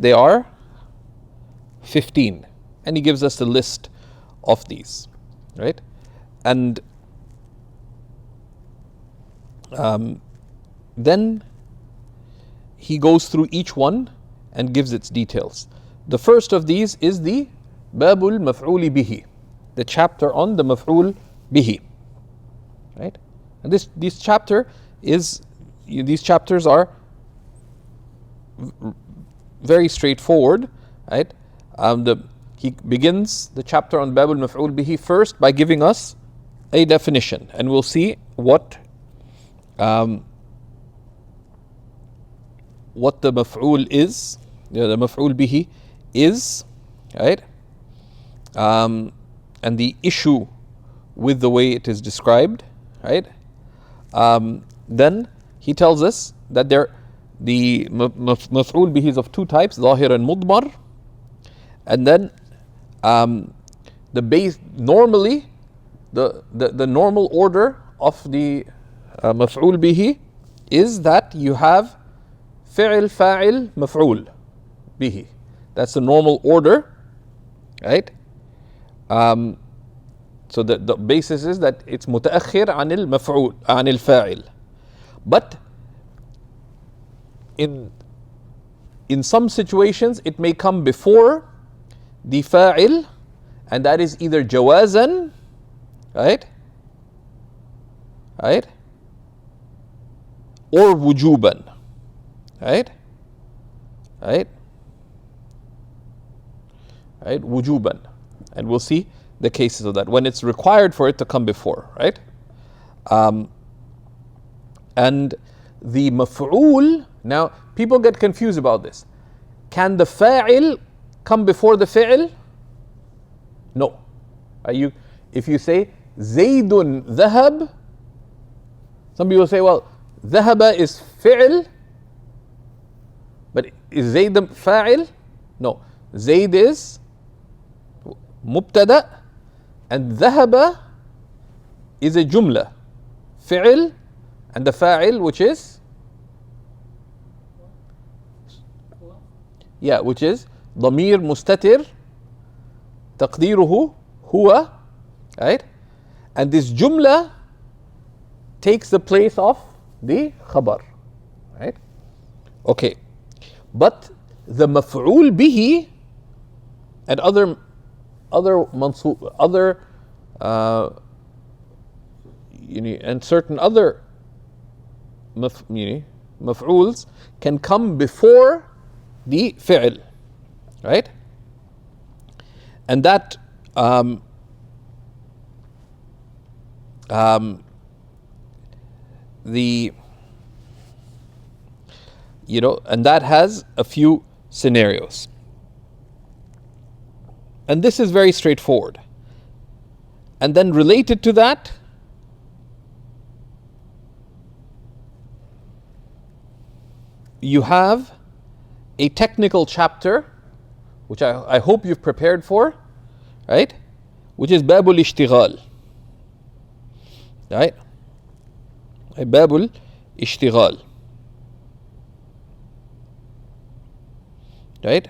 that they are 15. And he gives us a list of these, right? And then he goes through each one and gives its details. The first of these is the Babul Maf'uli Bihi, the chapter on the Maf'ul Bihi, right? And these chapters are very straightforward, right? He begins the chapter on Babul Maf'ul Bihi first by giving us a definition, and we'll see what the maf'ul is, the maf'ul bihi is, right? And the issue with the way it is described, right? Then he tells us that the maf'ul bihi is of two types, zahir and mudmar. And then normally the normal order of the maf'ul bihi is that you have fi'l, fa'il, maf'ul bihi. That's the normal order, right? So the basis is that it's mutaakhir anil maf'ul, anil fa'il. But in some situations it may come before the fa'il, and that is either jawazan, right? Right? Or wujuban, right? Right? Right? Wujuban. And we'll see the cases of that, when it's required for it to come before, right? And the maf'ul, now people get confused about this. Can the fa'il come before the fi'il? No. If you say Zaydun dhahab, some people say, well, dhahaba is fi'il, but is Zayd fa'il? No. Zayd is mubtada, and dhahaba is a jumla, fi'il, and the fa'il, which is ضمير مستتر تقديره هو, right? And this jumla takes the place of the khabar, right? Okay, but the maf'ul bihi and other and certain other maf'uls can come before the fi'l, right? And that and that has a few scenarios. And this is very straightforward. And then related to that, you have a technical chapter, which I hope you've prepared for, right? Which is Babul Ishtighal, right? Babul Ishtighal, right?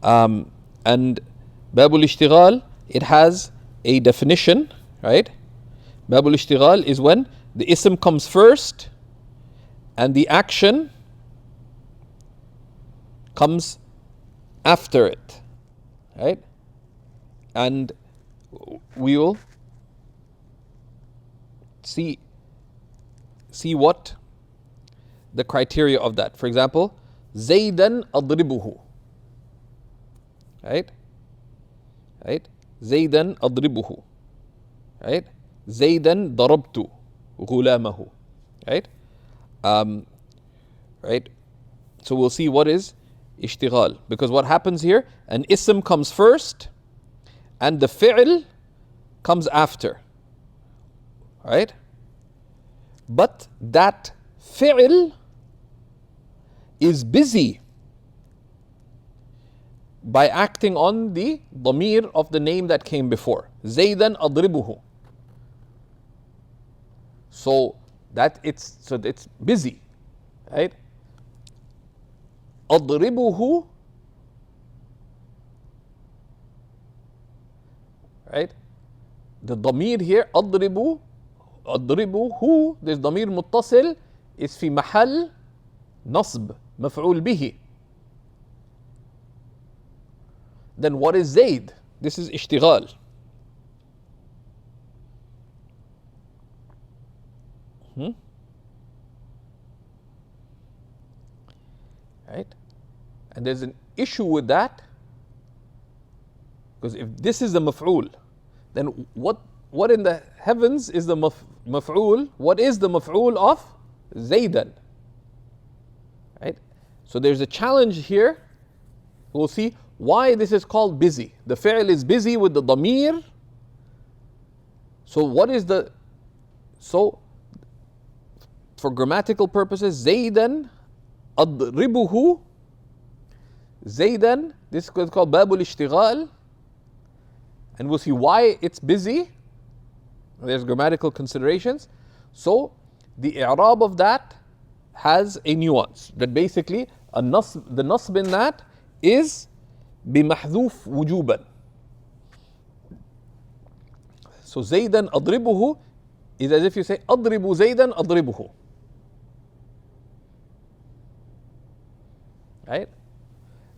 And Babul Ishtighal, it has a definition, right? Babul Ishtighal is when the ism comes first and the action comes after it, right? And we will see what the criteria of that. For example, Zaydan adribuhu, right? Right? Zaydan adribuhu, right? Zaydan darabtu ghulamahu, right? Right? So we'll see what is ishtighal, because what happens here, an ism comes first and the fi'l comes after, right? But that fi'l is busy by acting on the dhamir of the name that came before. Zaydan adribuhu. So it's busy, right? Adribuhu right? The ضمير here أضربه, this ضمير متصل is في محل نصب مفعول به. Then what is زيد? This is اشتغال. Right? And there's an issue with that, because if this is the maf'ul, then what in the heavens is the maf'ul? What is the maf'ul of Zaydan? Right? So there's a challenge here. We'll see why this is called busy. The fi'l is busy with the damir. So what is the, so for grammatical purposes, Zaydan أضربه, Zaydan, this is called Babul Ishtighal, and we'll see why it's busy. There's grammatical considerations. So the i'rab of that has a nuance, that basically the nasb in that is بمحذوف وجوبا. So Zaydan أضربه is as if you say أضرب زيدا أضربه. Right?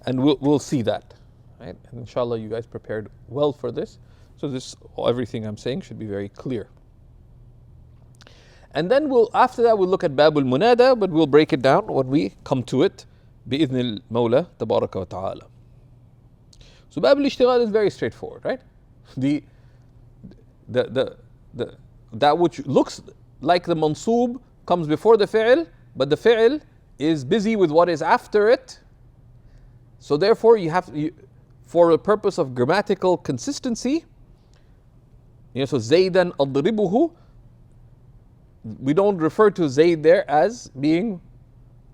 And we'll see that. Right? And inshallah you guys prepared well for this. So this, everything I'm saying should be very clear. And then after that we'll look at Babul Munada, but we'll break it down when we come to it. بإذن المولى تبارك وتعالى. So Babul Ishtighal is very straightforward, right? That which looks like the mansub comes before the fi'l, but the fi'l is busy with what is after it. So therefore for the purpose of grammatical consistency, so Zaydan adribuhu, we don't refer to Zayd there as being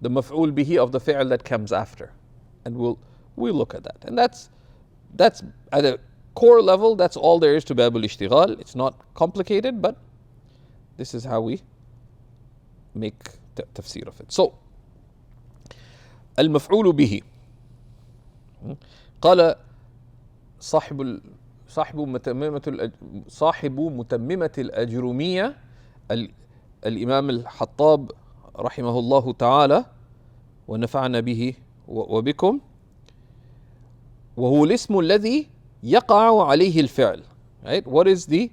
the maf'ul bihi of the fi'l that comes after. And we'll look at that. And that's at a core level, that's all there is to Babul Ishtighal. It's not complicated, but this is how we make tafsir of it. So, المفعول به. قال صاحب متممة الأجرمية الإمام الحطاب رحمه الله تعالى ونفعنا به وبكم، وهو الاسم الذي يقع عليه الفعل. Right? What is the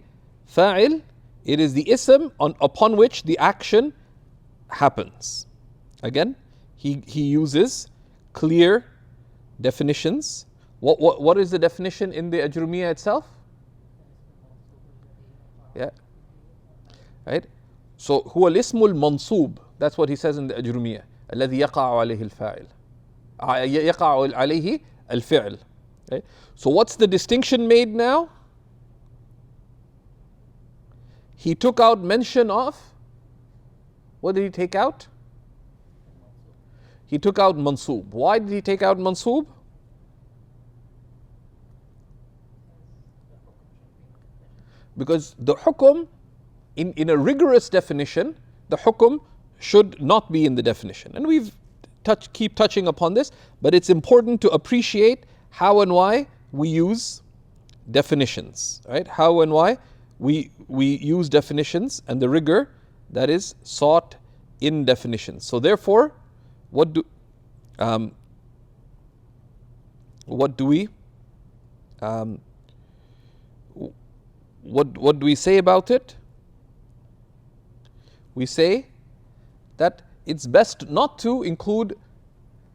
fa'il? It is the ism upon which the action happens. Again, he uses clear definitions. What is the definition in the Ajrumiyya itself? Yeah. Right? So هو الاسم المنصوب. That's what he says in the Ajrumiyya. الذي يقع عليه الفاعل. يقع عليه الفعل. Okay. So what's the distinction made now? He took out mention of, what did he take out? He took out mansub. Why did he take out mansub? Because the hukum, in a rigorous definition, the hukum should not be in the definition. And we've keep touching upon this, but it's important to appreciate how and why we use definitions, right? How and why we use definitions and the rigor that is sought in definitions. So therefore, what do we say about it? We say that it's best not to include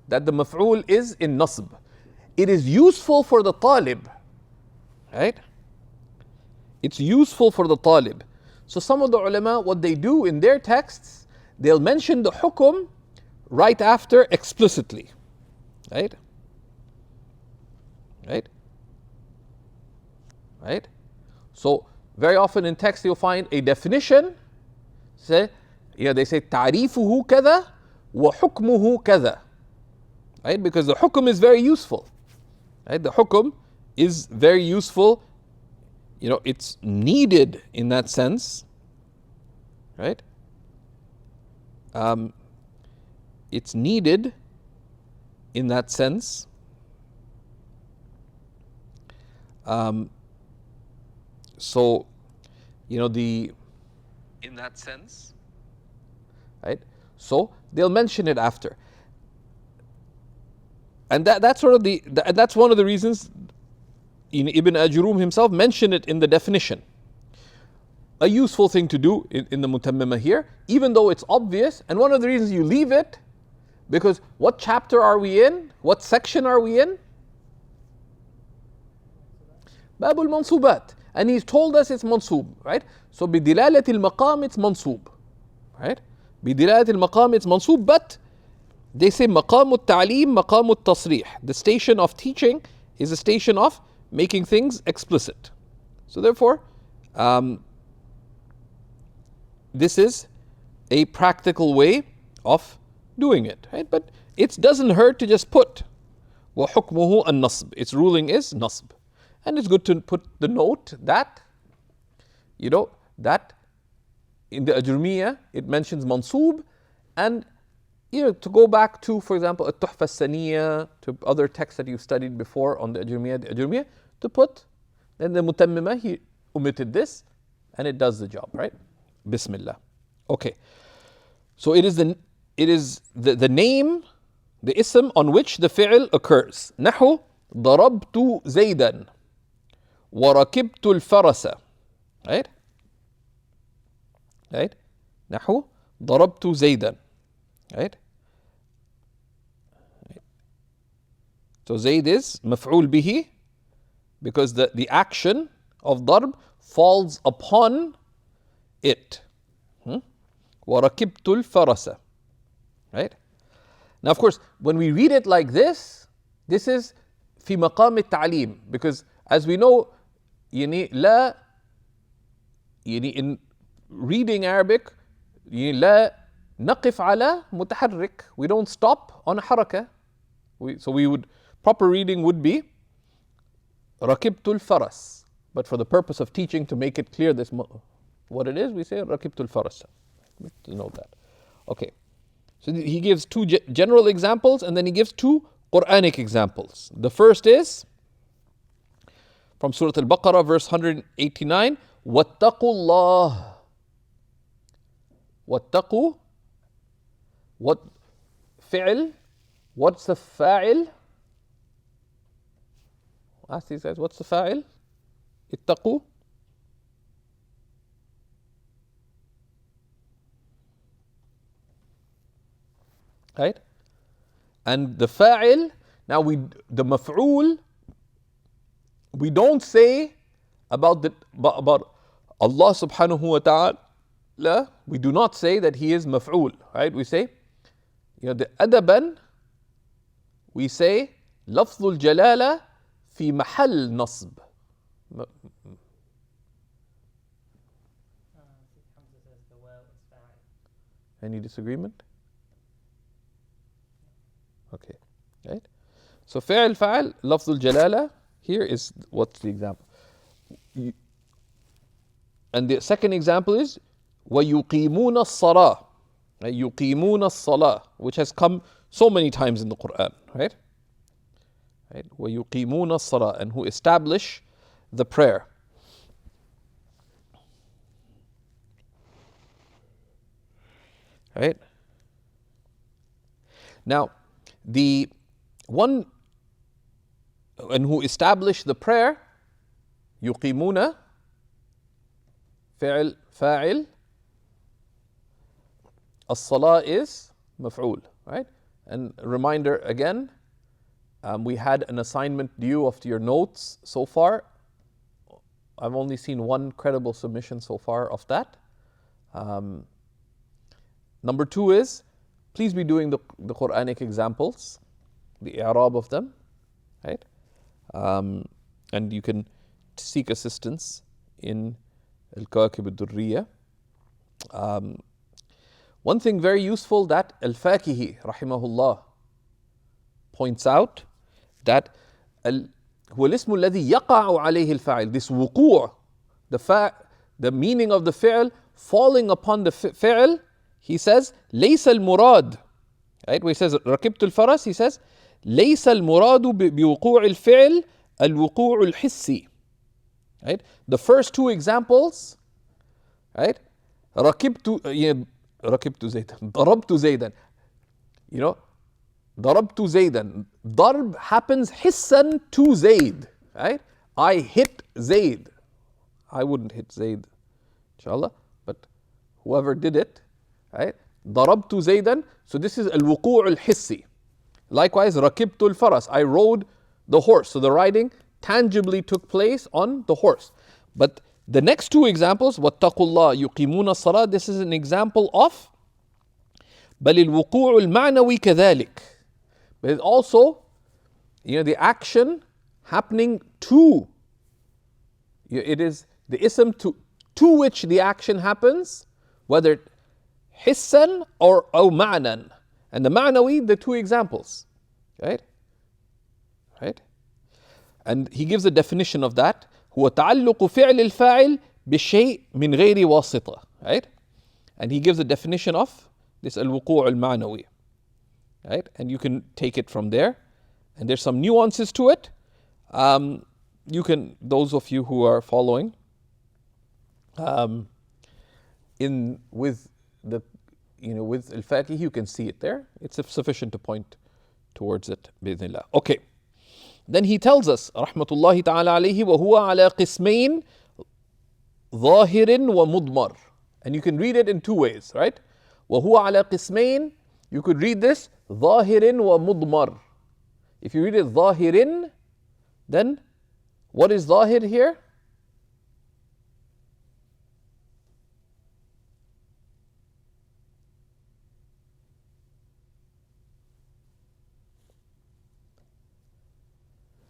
that the maf'ul is in nasb. It is useful for the talib, right? It's useful for the talib. So some of the ulama, what they do in their texts, they'll mention the hukum right after explicitly, right? Right? Right? So very often in text you'll find a definition. They say تعريفه كذا وحكمه كذا, right? Because the hukum is very useful, right? The hukum is very useful. It's needed in that sense, right? It's needed in that sense. So, in that sense, right? So they'll mention it after. And that's sort of that's one of the reasons Ibn Ajrum himself mentioned it in the definition. A useful thing to do in the Mutammima here, even though it's obvious, and one of the reasons you leave it, because what chapter are we in? What section are we in? Babul Mansubat. And he's told us it's mansub, right? So bidilalat al-maqam it's mansub, right? Bidilalat al-maqam it's mansub, but they say maqam al-ta'lim, maqam al-tasrih. The station of teaching is a station of making things explicit. So therefore, this is a practical way of doing it, right? But it doesn't hurt to just put وَحُكْمُهُ النَّصْبِ. Its ruling is nasb. And it's good to put the note that, that in the Ajrumiyya it mentions mansub, and to go back to, for example, At-Tuhfa As-Saniyya, to other texts that you've studied before on the Ajrumiyya, to put, then the Mutammima, he omitted this, and it does the job, right? Bismillah. Okay. So it is the name, the ism on which the fi'l occurs. نحو ضربت زيدا وركبت الفرس. Right? Right? نحو ضربت زيدا. Right? So Zayd is مفعول به, because the action of ضرب falls upon it. وَرَكِبْتُ الْفَرَسَ. Right? Now, of course, when we read it like this is في مقام التعليم, because as we know, لا, in reading Arabic, لا نقف على متحرك. We don't stop on a حركة. So proper reading would be رَكِبْتُ الْفَرَسَ. But for the purpose of teaching, to make it clear what it is, we say رَكِبْتُ الْفَرَسَ. To know that. Okay. So he gives two general examples, and then he gives two Quranic examples. The first is from Surah Al-Baqarah, verse 189. وَاتَّقُوا اللَّهِ. وَاتَّقُوا. What fi'l? What's the fa'il? Ask these guys, what's the fa'il? اتقوا. Right? And the fa'il, now the maf'ul, we don't say about Allah subhanahu wa ta'ala, we do not say that he is maf'ul, right? We say, the adaban, we say, lafzul jalala fi mahal nasb. Any disagreement? Okay, right? So fi'l fa'al, lafzul jalala, here is what's the example. And the second example is وَيُقِيمُونَ الصَّلَاةِ. يُقِيمُونَ الصَّلَاةِ, which has come so many times in the Quran, right? Right? وَيُقِيمُونَ الصَّلَاةِ, and who establish the prayer. Right? Now, the one and who established the prayer, يقيمون فعل فاعل, الصلاة is مفعول, right? And a reminder again, we had an assignment due of your notes so far. I've only seen one credible submission so far of that. Number two is, please be doing the Quranic examples, the i'rab of them, right? And you can seek assistance in al-Kawakib al-Durriya. One thing very useful that al-Fakihi rahimahullah points out, that هو الاسم الذي يقع عليه الفاعل, this wuqu', the meaning of the fi'l falling upon the fi'l, he says ليس المراد, right? Where he says ركبت الفرس, he says ليس المراد بوقوع الفعل الوقوع الحسي. Right? The first two examples, right? ركبت ركبت زيدا ضربت زيدا. You know, ضربت زيدا. ضرب happens حسا to Zayd. Right? I hit Zayd. I wouldn't hit Zayd, inshallah, but whoever did it, right? ضربت زيدا. So this is الوقوع الحسي. Likewise, ركبت الفرس. I rode the horse. So the riding tangibly took place on the horse. But the next two examples, واتقوا الله يقيمون الصلاة, this is an example of بل الوقوع المعنوي كذلك. But it's also, the action happening to, it is the ism to which the action happens, whether حسا or معنى. And the ma'nawi, the two examples, right? Right? And he gives a definition of that. هو تعلق فعل الفاعل بشيء من غير واسطة. Right? And he gives a definition of this الوقوع المعنوي. Right? And you can take it from there. And there's some nuances to it. You can, those of you who are following, with al-Faqih, you can see it there. It's sufficient to point towards it, بإذن الله. Okay. Then he tells us, rahmatullahi ta'ala alayhi, وَهُوَ عَلَى قِسْمَيْن ظَاهِرٍ وَمُضْمَرٍ. And you can read it in two ways, right? وَهُوَ عَلَى قِسْمَيْن, you could read this, ظَاهِرٍ وَمُضْمَرٍ. If you read it ظَاهِرٍ, then what is ظاهر here?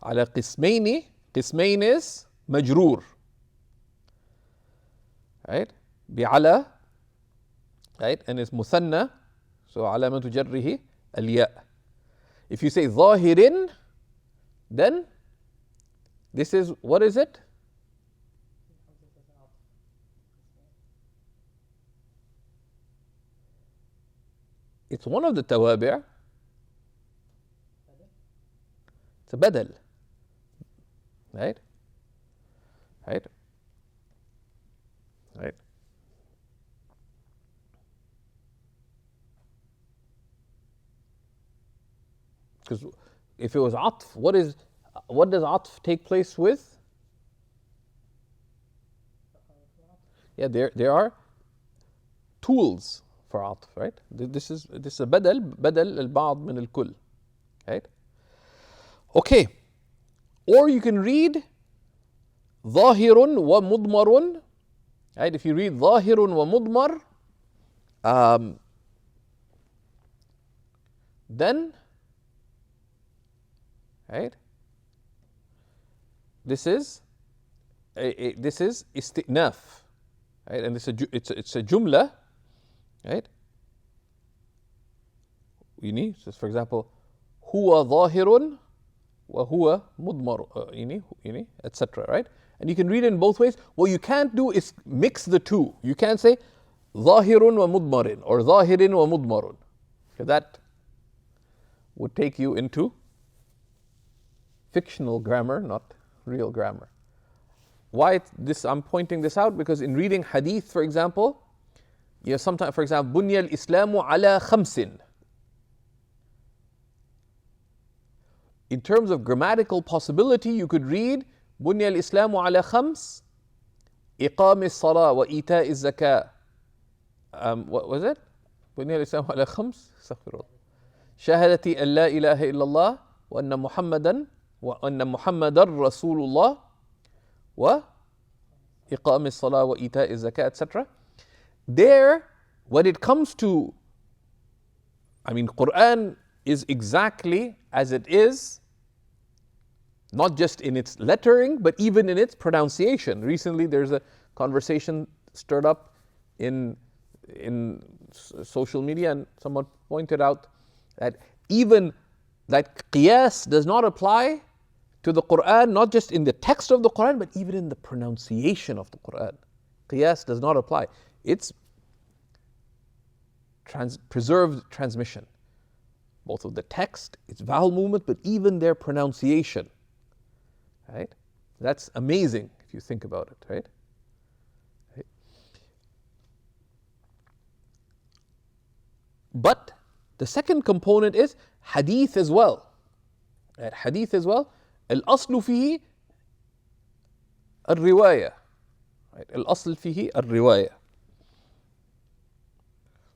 على قسمين. قسمين is مجرور, right? بعلى, right? And it's مثنى, so علامة جره الياء. If you say ظاهر, then this is, what is it? It's one of the tawabi'. It's a badal. Right? Right? Right? Because if it was atf, what does atf take place with? Yeah, there are tools for atf, right? This is a badal al-ba'd min al-kull, right? Okay. Or you can read ظاهر ومضمر, right? If you read ظاهر ومضمر, then, right? This is isti'naf, right? And it's a jumla, right? So for example, هو ظاهر وهو مضمر, etc. Right? And you can read it in both ways. What you can't do is mix the two. You can't say ظاهر ومضمر or ظاهر ومضمر. That would take you into fictional grammar, not real grammar. Why I'm pointing this out? Because in reading hadith, for example, sometimes, for example, بُنِيَ الْإِسْلَامُ عَلَى خَمْسٍ. In terms of grammatical possibility, you could read بُنِيَ الْإِسْلَامُ عَلَى خَمْسٍ إِقَامِ الصَّلَاةِ وَإِيتَاءِ الزَّكَاةِ. What was it? بُنِيَ الْإِسْلَامُ عَلَى خَمْسٍ شهادة أن لا إله إلا الله وأن محمدا رسول الله وإقام الصلاة وإيتاء الزكاة, etc. There, when it comes to, Quran is exactly as it is, not just in its lettering, but even in its pronunciation. Recently, there's a conversation stirred up in social media, and someone pointed out that even that qiyas does not apply to the Quran, not just in the text of the Quran, but even in the pronunciation of the Quran. Qiyas does not apply. It's preserved transmission, both of the text, its vowel movement, but even their pronunciation. Right? That's amazing. if you think about it, right? But the second component is hadith as well. Right? Hadith as well. الأصل فيه الرواية. Right? الأصل فيه الرواية.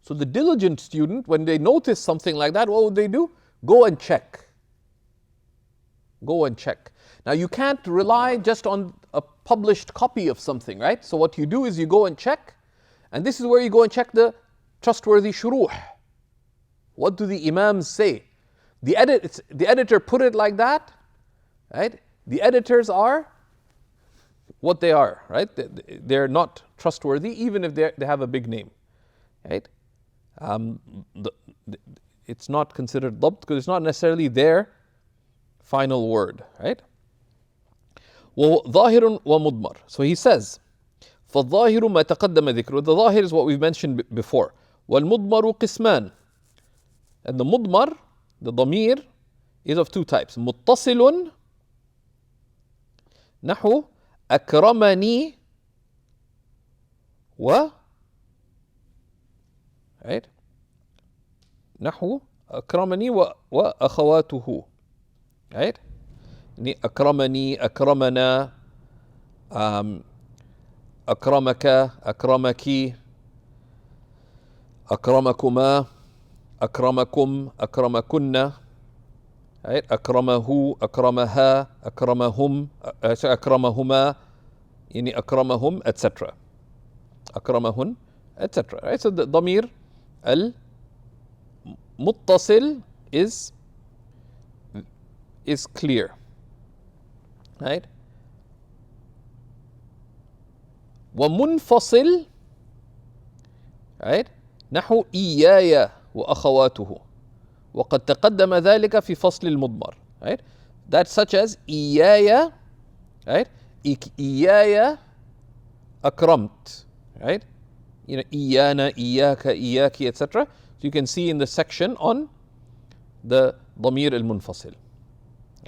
So the diligent student, when they notice something like that, what would they do? Go and check. Go and check. Now you can't rely just on a published copy of something, right? So what you do is you go and check, and this is where you go and check the trustworthy shuruh. What do the imams say? The editor put it like that, right? The editors are what they are, right? They're not trustworthy, even if they have a big name, right? It's not considered dabt because it's not necessarily their final word, right? وظاهر ومضمر. So he says, فالظاهر ما تقدم ذكره. The ظاهر is what we've mentioned before. والمضمر قسمان. And the mudmar, the ضمير, is of two types. متصل نحو أكرمني و right? نحو أكرمني وأخواته, right? أكرمني, أكرمنا, أكرمك, أكرمك, أكرمكما, أكرمكم, أكرمكن, right? أكرمه, أكرمها, أكرمهم, أكرمهما, يعني أكرمهم, etc. أكرمهن, etc. Right? So the ضمير المتصل is clear, right? ومنفصل, right? نحو إياي وأخواته وقد تقدم ذلك في فصل المضمر, right? That's such as إياي, right? إياي أكرمت, right? You know, إيانا, إياك, إياكي, etc. So you can see in the section on the ضمير المنفصل,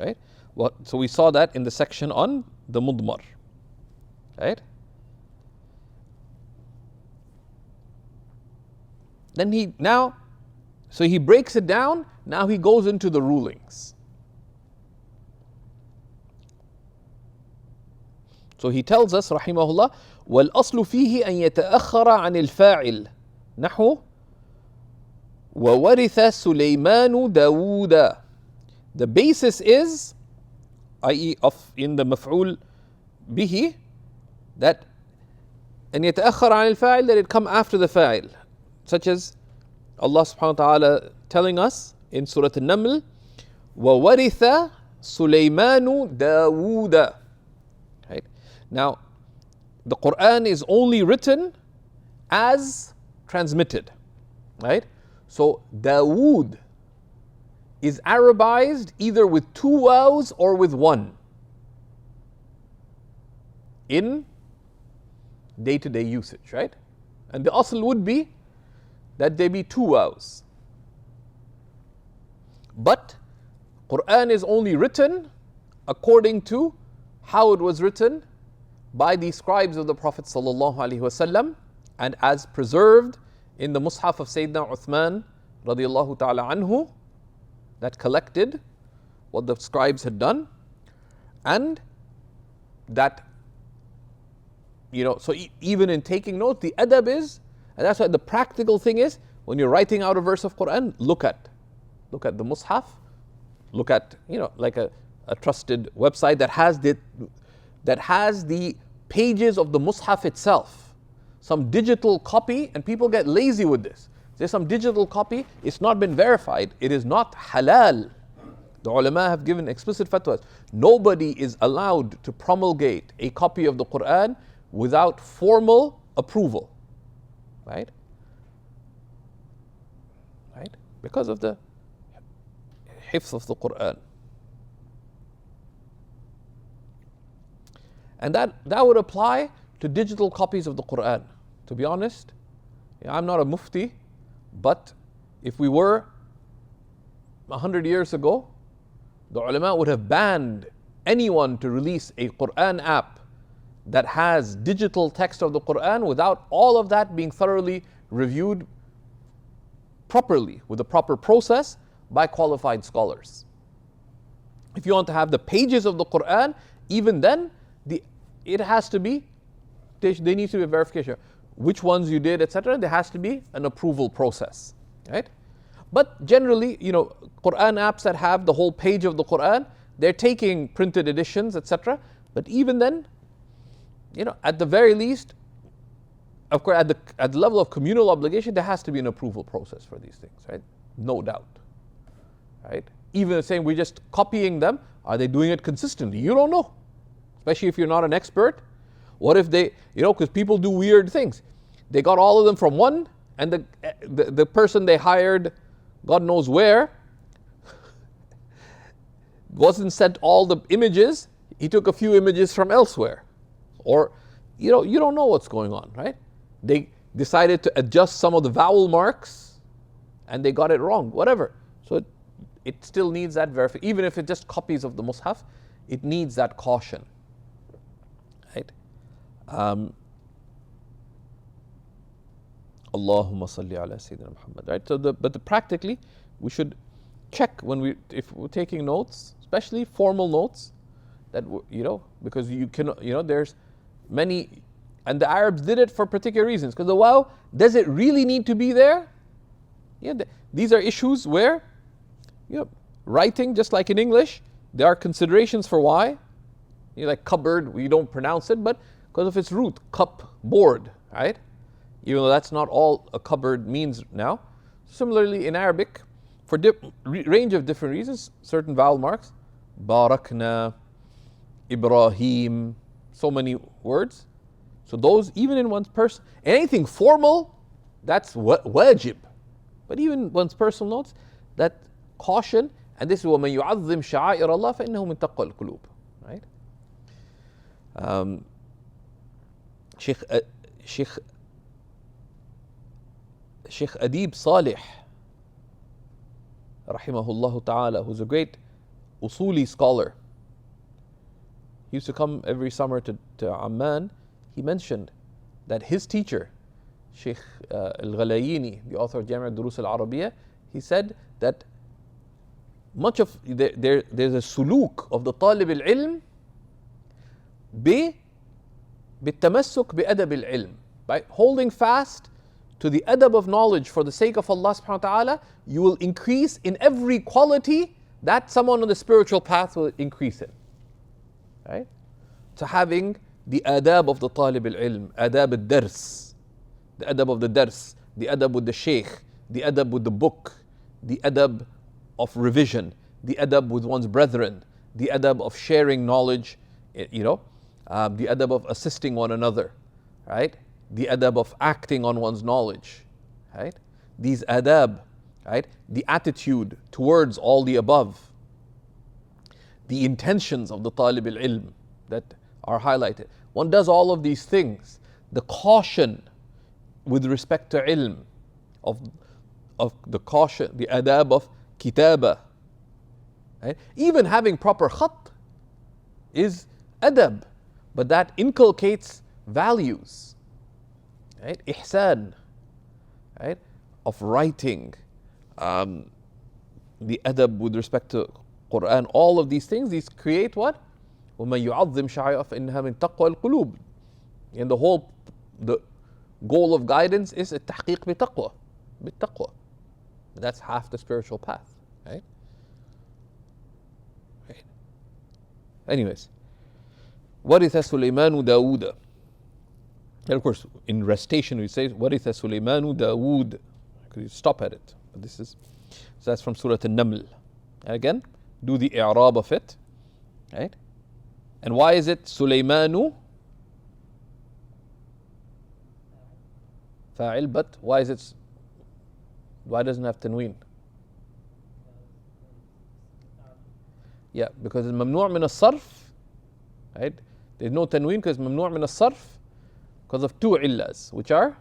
right? So we saw that in the section on the mudmar, right? Then so he breaks it down. Now he goes into the rulings. So he tells us, rahimahullah, والأصل فيه أن يتأخر عن الفاعل نحو وورث سليمان داوود. The basis is, i.e. in the مفعول به, that أن يتأخر عن الفاعل, that it come after the fa'il, such as Allah subhanahu wa ta'ala telling us in Surah An-Naml, وَوَرِثَ سُلَيْمَانُ دَاوُودَ. Right? Now, the Quran is only written as transmitted, right? So Dawood is Arabized either with two waws or with one in day-to-day usage, right? And the asl would be that there be two waws. But Quran is only written according to how it was written by the scribes of the Prophet ﷺ, and as preserved in the Mus'haf of Sayyidina Uthman radiallahu ta'ala anhu, that collected what the scribes had done, and that, you know, so even in taking notes, the adab is, and that's why the practical thing is, when you're writing out a verse of Quran, look at the Mus'haf, look at, you know, like a trusted website that has the pages of the Mus'haf itself, some digital copy, and people get lazy with this. There's some digital copy, it's not been verified, it is not halal. The ulama have given explicit fatwas. Nobody is allowed to promulgate a copy of the Quran without formal approval, right? Right? Because of the hifz of the Quran. And that would apply to digital copies of the Quran. To be honest, I'm not a mufti, but if we were 100 years ago, the ulama would have banned anyone to release a Quran app that has digital text of the Quran without all of that being thoroughly reviewed properly with a proper process by qualified scholars. If you want to have the pages of the Quran, even then, it has to be, there needs to be a verification. Which ones you did, etc. There has to be an approval process, right? But generally, Quran apps that have the whole page of the Quran, they're taking printed editions, etc. But even then, at the very least, of course, at the level of communal obligation, there has to be an approval process for these things, right? No doubt, right? Even saying we're just copying them, are they doing it consistently? You don't know, especially if you're not an expert. What if they, because people do weird things. They got all of them from one, and the person they hired, God knows where, wasn't sent all the images. He took a few images from elsewhere. Or, you don't know what's going on, right? They decided to adjust some of the vowel marks, and they got it wrong, whatever. So it still needs that verification. Even if it's just copies of the Mus'haf, it needs that caution, right? Allahumma salli ala Sayyidina Muhammad, right? So practically, we should check if we're taking notes, especially formal notes, that because you can, there's many, and the Arabs did it for particular reasons. Because the wow, does it really need to be there? Yeah, these are issues where, writing, just like in English, there are considerations for why. Like cupboard, we don't pronounce it, but because of its root, cup, board, right? Even though that's not all a cupboard means now. Similarly, in Arabic, for range of different reasons, certain vowel marks, barakna, Ibrahim, so many words. So those, even in one's person, anything formal, that's wajib. But even one's personal notes, that caution, and this is وَمَنْ يُعَظِّمْ شَعَائِرَ اللَّهِ فَإِنَّهُ مِنْ تَقْوَى الْقُلُوبِ, right? Shaykh Adib Salih, rahimahullah ta'ala, who's a great usuli scholar. He used to come every summer to Amman. He mentioned that his teacher, Shaykh al-Ghalayini, the author of Jami' al-Durus al-Arabiyya, he said that much of there's a suluk of the talib al-ilm بالتمسك بأدب العلم, by holding fast to the adab of knowledge for the sake of Allah subhanahu wa ta'ala. You will increase in every quality that someone on the spiritual path will increase in, right? So having the adab of the talib al-ilm, adab al-dars, the adab of the dars, the adab with the shaykh, the adab with the book, the adab of revision, the adab with one's brethren, the adab of sharing knowledge, the adab of assisting one another, right? The adab of acting on one's knowledge, right? These adab, right? The attitude towards all the above, the intentions of the talib al-ilm that are highlighted. One does all of these things. The caution with respect to ilm, of the caution, the adab of kitaba, right? Even having proper khat is adab, but that inculcates values, right? Ihsan, right? Of writing, the adab with respect to Quran, all of these things, these create what? وَمَنْ يُعَظِّمْ شَعَائِرَ فَإِنَّهَا مِنْ تَقْوَى الْقُلُوبِ. And the goal of guidance is التحقيق بالتقوى. That's half the spiritual path, right? Anyways, وَرِثَ سُلَيْمَانُ دَاوُودَ. And of course, in recitation we say وَرِثَ سُلَيْمَانُ دَاوُودَ, because you stop at it. But so that's from Surah An-Naml. And again, do the i'rab of it, right? And why is it Sulaymanu fa'il, but why doesn't it have tanween? Yeah, because it's mamnu' min as-sarf, right? There's no tanween because it's mamnu' min as-sarf because of two illas, which are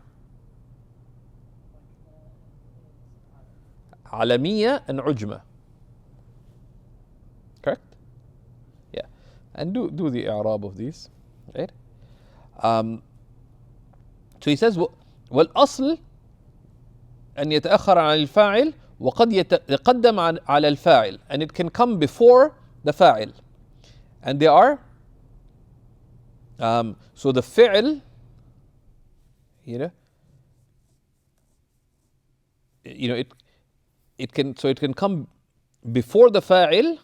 alamiyya and ujma. Correct? Yeah. And do the i'rab of these, right? So he says, والأصل أن يتأخر عن الفاعل وقد يتقدم على الفاعل, and it can come before the fa'il. And they are, so the fi'l, you know, it can come before the fa'il,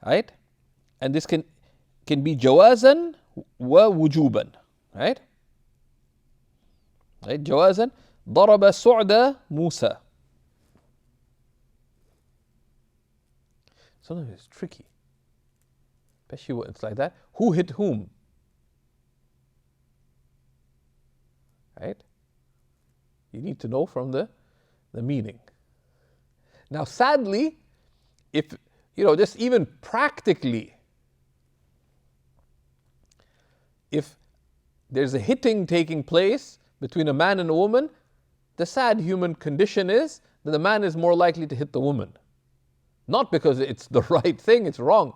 right? And this can be jawazan wa wujuban, right? Right? جوازا ضرب سعد موسى. Sometimes it's tricky, especially when it's like that. Who hit whom? Right? You need to know from the meaning. Now, sadly, if just even practically, if there's a hitting taking place between a man and a woman, the sad human condition is that the man is more likely to hit the woman. Not because it's the right thing, it's wrong.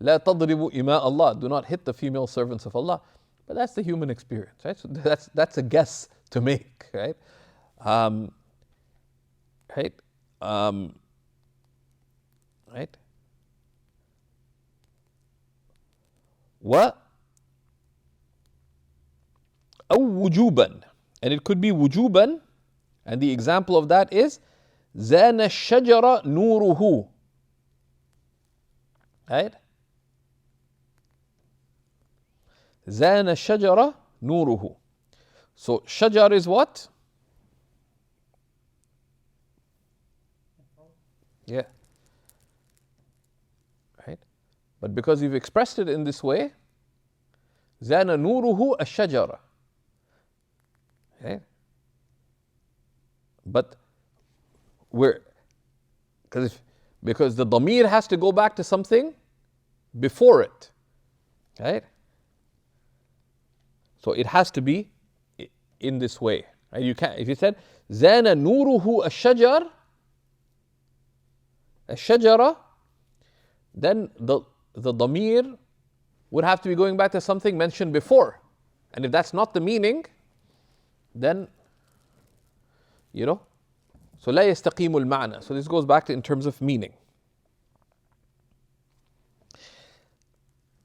لا تضربوا إماء الله. Do not hit the female servants of Allah. But that's the human experience, right? So that's a guess to make, right? Right? Right? أو وجوبا, and it could be wujuban, and the example of that is زان الشجر نوره, right? زان الشجر نوره. So shajar is what? Yeah. Right? But because you've expressed it in this way, زان نوره الشجرة. Okay? But because the dhamir has to go back to something before it, right? So it has to be in this way. Right? You can't, if you said زان نوره الشجرة, then the dhamir would have to be going back to something mentioned before. And if that's not the meaning, then so لا يستقيم المعنى. So this goes back to in terms of meaning.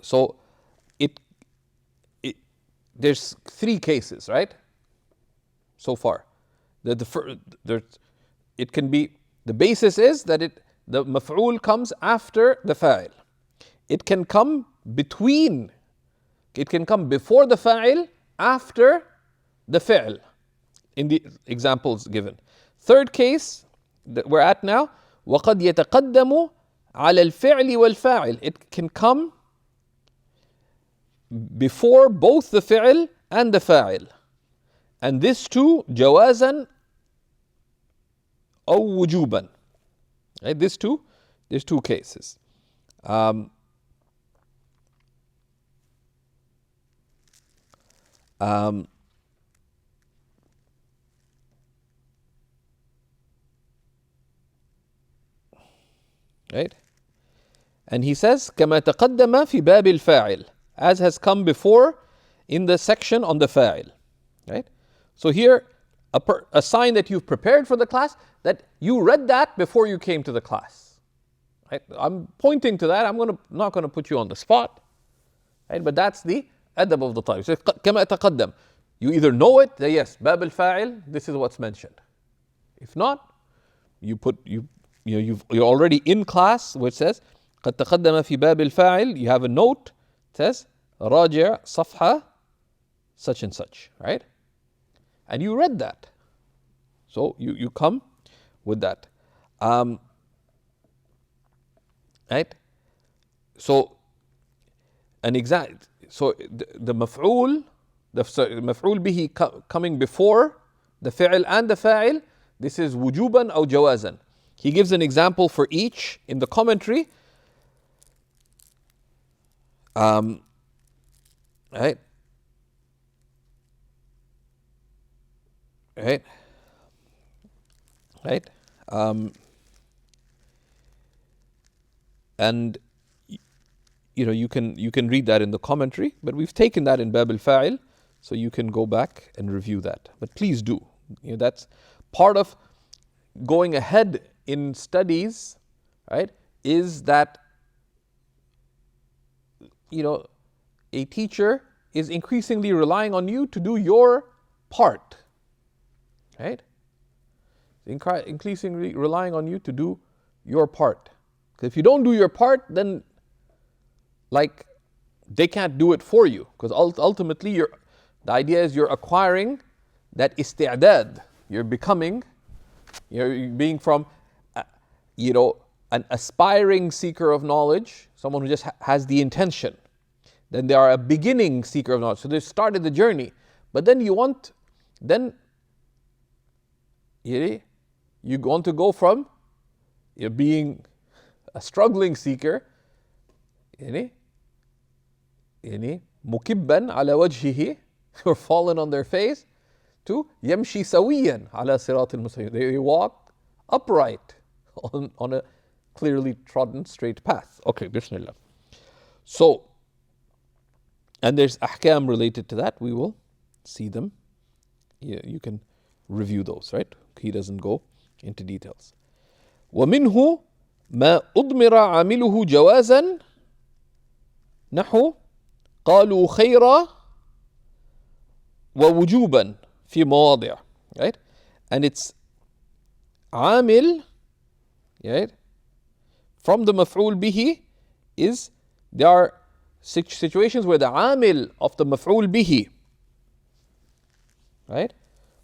So there's three cases, right? So far, it can be, the basis is that the maf'ul comes after the fa'il. It can come before the fa'il, after the fi'l, in the examples given. Third case that we're at now, وَقَدْ يَتَقَدَّمُ عَلَى الْفِعْلِ وَالْفَاعِلِ. It can come before both the fi'l and the fa'il. And this too, جوازا أو وجوبا. Right? There's two cases. Right? And he says, كما تقدم في باب الفاعل, as has come before in the section on the fa'il. Right? So here, a sign that you've prepared for the class, that you read that before you came to the class. Right? I'm pointing to that. I'm not going to put you on the spot. Right? But that's the adab of the time. So, كما تقدم. You either know it, that yes, باب الفاعل, this is what's mentioned. If not, you're already in class, which says قد تقدم في باب الفاعل. You have a note, it says راجع صفحة such and such, right? And you read that. So you come with that. Right? So the maf'ul, the maf'ul bihi coming before the fi'l and the fa'il, this is wujuban or jawazan. He gives an example for each in the commentary. Right? Right? Right? And you can read that in the commentary, but we've taken that in Bab al-Fa'il, so you can go back and review that. But please do. That's part of going ahead in studies, right? Is that a teacher is increasingly relying on you to do your part, right? Increasingly relying on you to do your part. Because if you don't do your part, then they can't do it for you. Because ultimately, the idea is you're acquiring that isti'dad. You're being from, an aspiring seeker of knowledge, someone who just has the intention. Then they are a beginning seeker of knowledge. So they started the journey. But then you want to go from being a struggling seeker, mukibban ala wajhihi, or fallen on their face, to yamshi sawiyan ala sirat al-mustaqim. They walk upright on a clearly trodden straight path. Okay, bismillah. So, and there's ahkam related to that. We will see them. You can review those, right? He doesn't go into details. ومنه ما أضمر عامله جوازا نحو قالوا خيرا ووجوبا في مواضع, right? And it's عامل, right? From the مفعول به is, there are situations where the عامل of the مفعول به, right,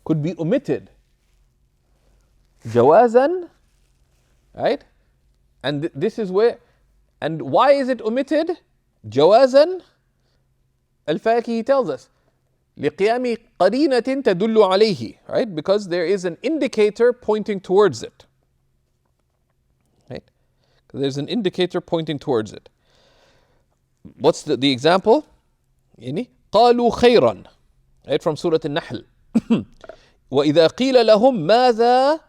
could be omitted. جوازا, right? And this is where, and why is it omitted? جوازا, Al-Faqih tells us, لقيام قرينة تدل عليه, right? Because there is an indicator pointing towards it, right? There's an indicator pointing towards it. What's the example? قالوا خيرا, right, from Surah Al-Nahl. وإذا قيل لهم ماذا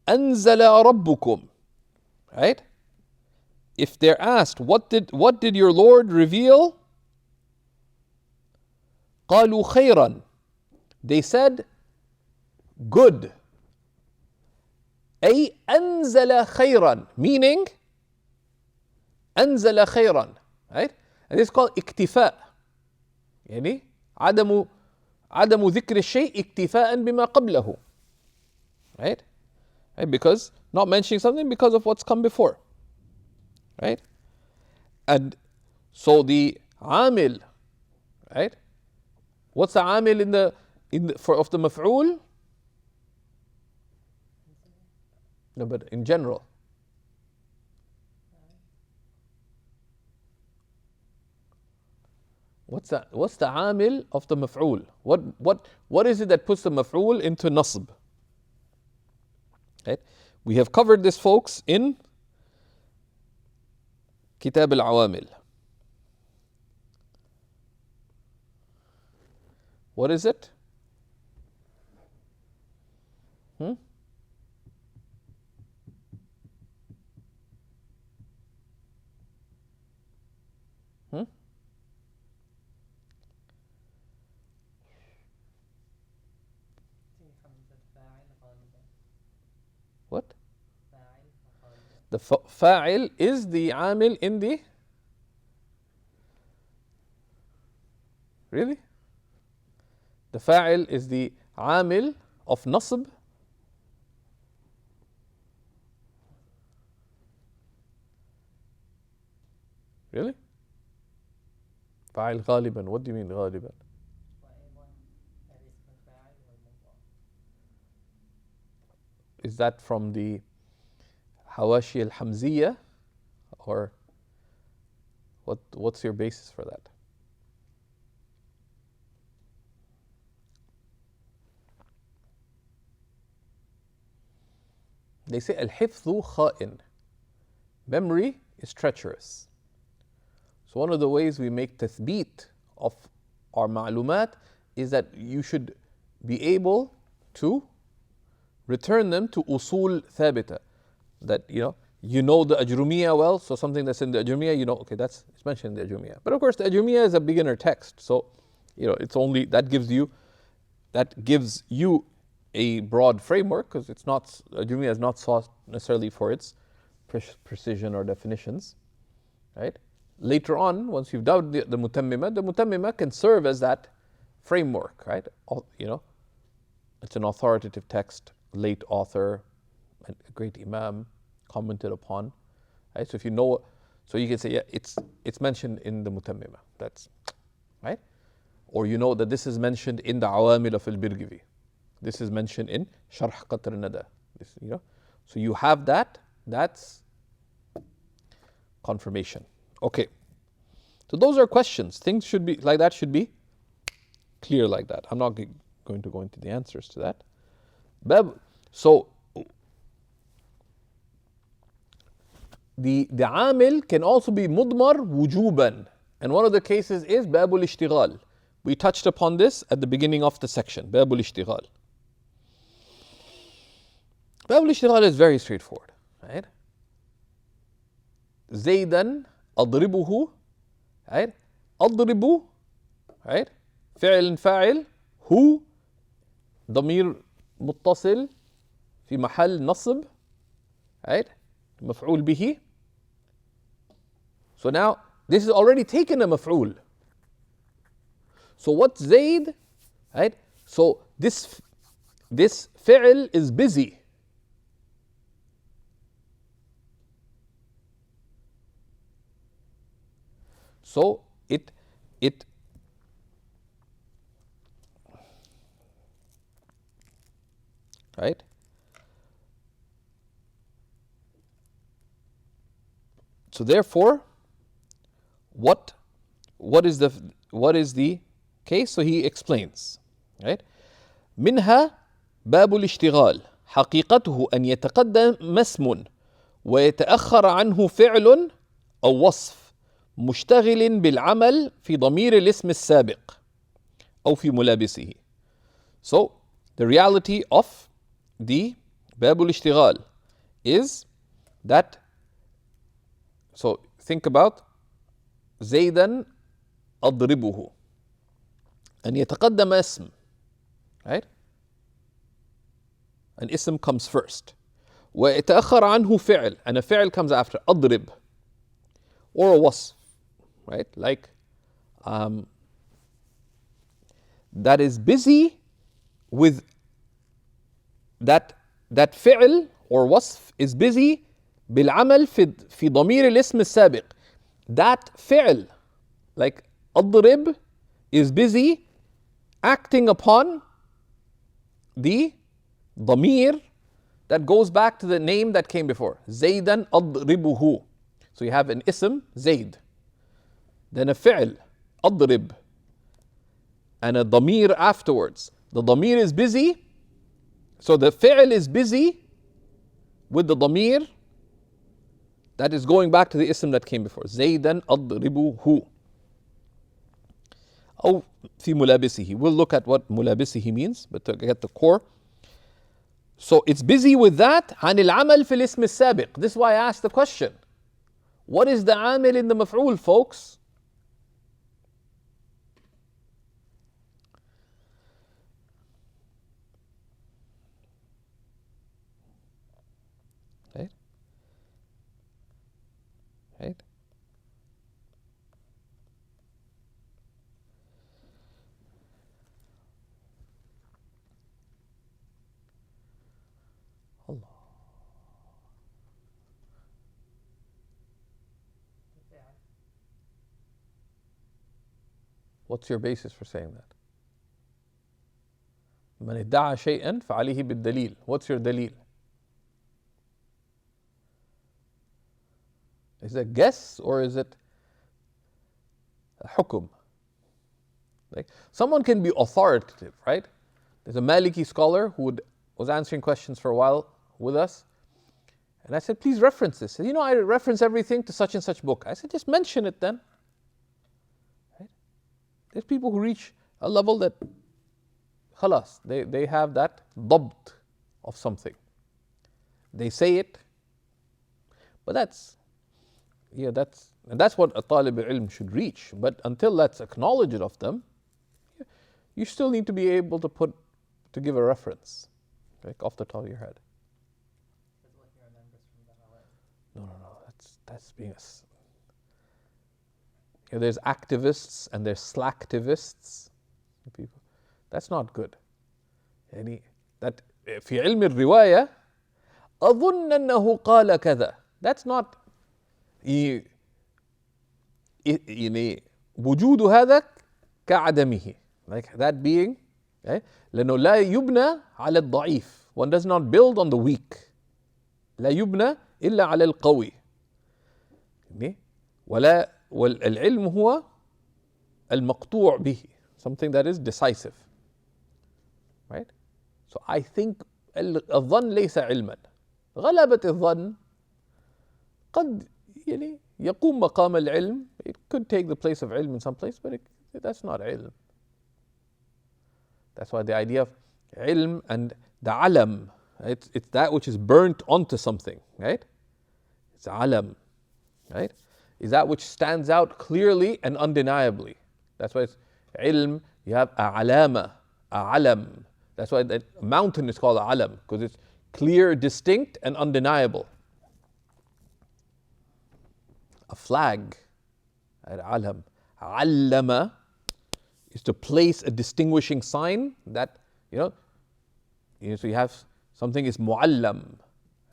أنزل ربكم, right? If they're asked, what did your Lord reveal? قالوا خيرا, they said good. أي أنزل خيرا, meaning أنزل خيرا, right? And it's called اكتفاء, عدم ذكر الشيء اكتفاء بما قبله, right? Because not mentioning something because of what's come before, right? And so the amil, right? What's the amil of the maf'ul? No, but in general. What's the amil of the maf'ul? What is it that puts the maf'ul into nasb? Right? We have covered this, folks, in Kitab al-Awamil. What is it? Hmm? Hmm? What? The fa'il is the amil in the... Really? The fa'il is the amil of nasb. Really? Fa'il غالبا. What do you mean غالبا? Is that from the Hawashi al-Hamziyya, or what's your basis for that? They say al-hifdhu kha'in. Memory is treacherous. So one of the ways we make tathbeet of our ma'lumat is that you should be able to return them to usul thabita. That, you know the Ajrumiyya well, so something that's in the Ajrumiyya, you know, okay, it's mentioned in the Ajrumiyya. But of course, the Ajrumiyya is a beginner text, so it's only that gives you a broad framework, because Ajrumiyya is not sought necessarily for its precision or definitions, right? Later on, once you've done the Mutammima can serve as that framework, right? It's an authoritative text, late author, a great Imam, commented upon, right? So if you know, so you can say, yeah, it's mentioned in the Mutammima, that's right. Or you know that this is mentioned in the Awamil of al-Birgivi. This is mentioned in Sharh Qatr Nada. So you have that's confirmation. Okay. So those are questions. Things should be like that, should be clear like that. I'm not going to go into the answers to that. So the amil can also be mudmar wujuban. And one of the cases is babul ishtighal. We touched upon this at the beginning of the section, babul ishtighal. Babul ishtighal is very straightforward, right? Zaydan adribuhu, right? Adribu, right? فعل فاعل هو ضمير متصل في محل نصب, right? مفعول به. So now this is already taken a maf'ul. So what's Zayd, right? So this fi'l is busy. So it right? So therefore, what is the case? So he explains, right? منها باب الاشتغال حقيقته أن يتقدم اسم ويتأخر عنه فعل أو وصف مشتغل بالعمل في ضمير الاسم السابق أو في ملابسه. So the reality of the باب الاشتغال is that, so think about زيدا أضربه, أن يتقدم اسم, right? An ism comes first. ويتأخر عنه فعل, and a فعل comes after, أضرب, or a wasf, right? Like that is busy with that فعل or wasf is busy بالعمل في ضمير الاسم السابق. That فعل, like أضرب, is busy acting upon the ضمير that goes back to the name that came before. زيدا أضربه. So you have an ism, Zayd, then a fi'l, أضرب, and a ضمير afterwards. The ضمير is busy, so the fi'l is busy with the ضمير that is going back to the ism that came before. زيدا أضربه. أو في ملابسه. We'll look at what ملابسه means, but to get the core. So it's busy with that. عن العمل في الاسم السابق. This is why I asked the question. What is the عامل in the مفعول, folks? Right? Right? Allah. What's your basis for saying that? من ادعى شيئا فعليه بالدليل. What's your dalil? Is it a guess or is it a hukum? Like someone can be authoritative, right? There's a Maliki scholar who was answering questions for a while with us. And I said, please reference this. He said, I reference everything to such and such book. I said, just mention it then. Right? There's people who reach a level that, khalas, they have that dabt of something. They say it, But that's what a talib al-ilm should reach. But until that's acknowledged of them, you still need to be able to give a reference, like off the top of your head. No. That's being there's activists and there's slacktivists. People, that's not good. That في علم الرواية أظن أنه قال كذا. That's not وجود هذا كعدمه. Like that being, لأنه لا يبنى على الضعيف. One does not build on the weak. لا يبنى إلا على القوي. والعلم هو المقطوع به. Something that is decisive. Right? So I think الظن ليس علما. غلبة الظن قد يقوم مقام العلم. It could take the place of علم in some place, but that's not علم. That's why the idea of علم and the alam, it's that which is burnt onto something, right? It's alam, right? Is that which stands out clearly and undeniably. That's why it's ilm. You have a'alama, a'alam. That's why the mountain is called a'alam, because it's clear, distinct, and undeniable. A flag, alam. Allama is to place a distinguishing sign that, so you have something is muallam,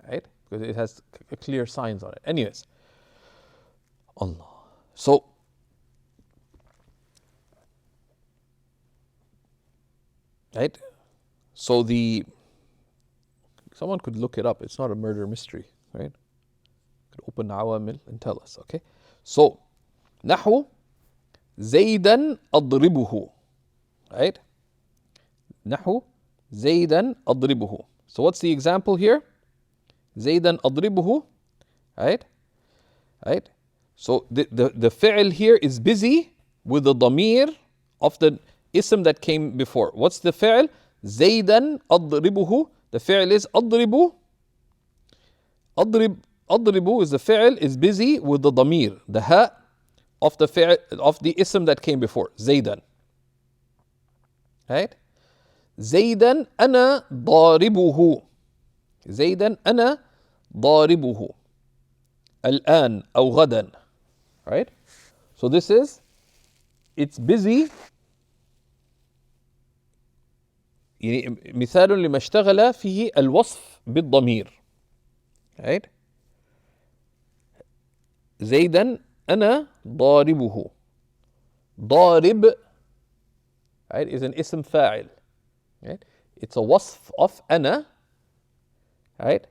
right? Because it has clear signs on it. Anyways, Allah. So, right? So someone could look it up. It's not a murder mystery, right? Could open Awamil and tell us, okay? So, نحو زيدا أضربه, right? نحو زيدا أضربه. So what's the example here? زيدا أضربه, right? Right? So the fi'l here is busy with the damir of the ism that came before. What's the fi'l? زيدا أضربه. The fi'l is أضرب. أضرب is the fi'l is busy with the damir, the ha of the fi'l of the ism that came before. زيدا. Right? زيدا أنا ضاربه. زيدا أنا ضاربه. الآن أو غدا. Right? So this is, it's busy. مثال لما اشتغل فيه الوصف بالضمير. Right? زيدا أنا ضاربه. ضارب, right, is an اسم فاعل. Right? It's a wasf of أنا. Right?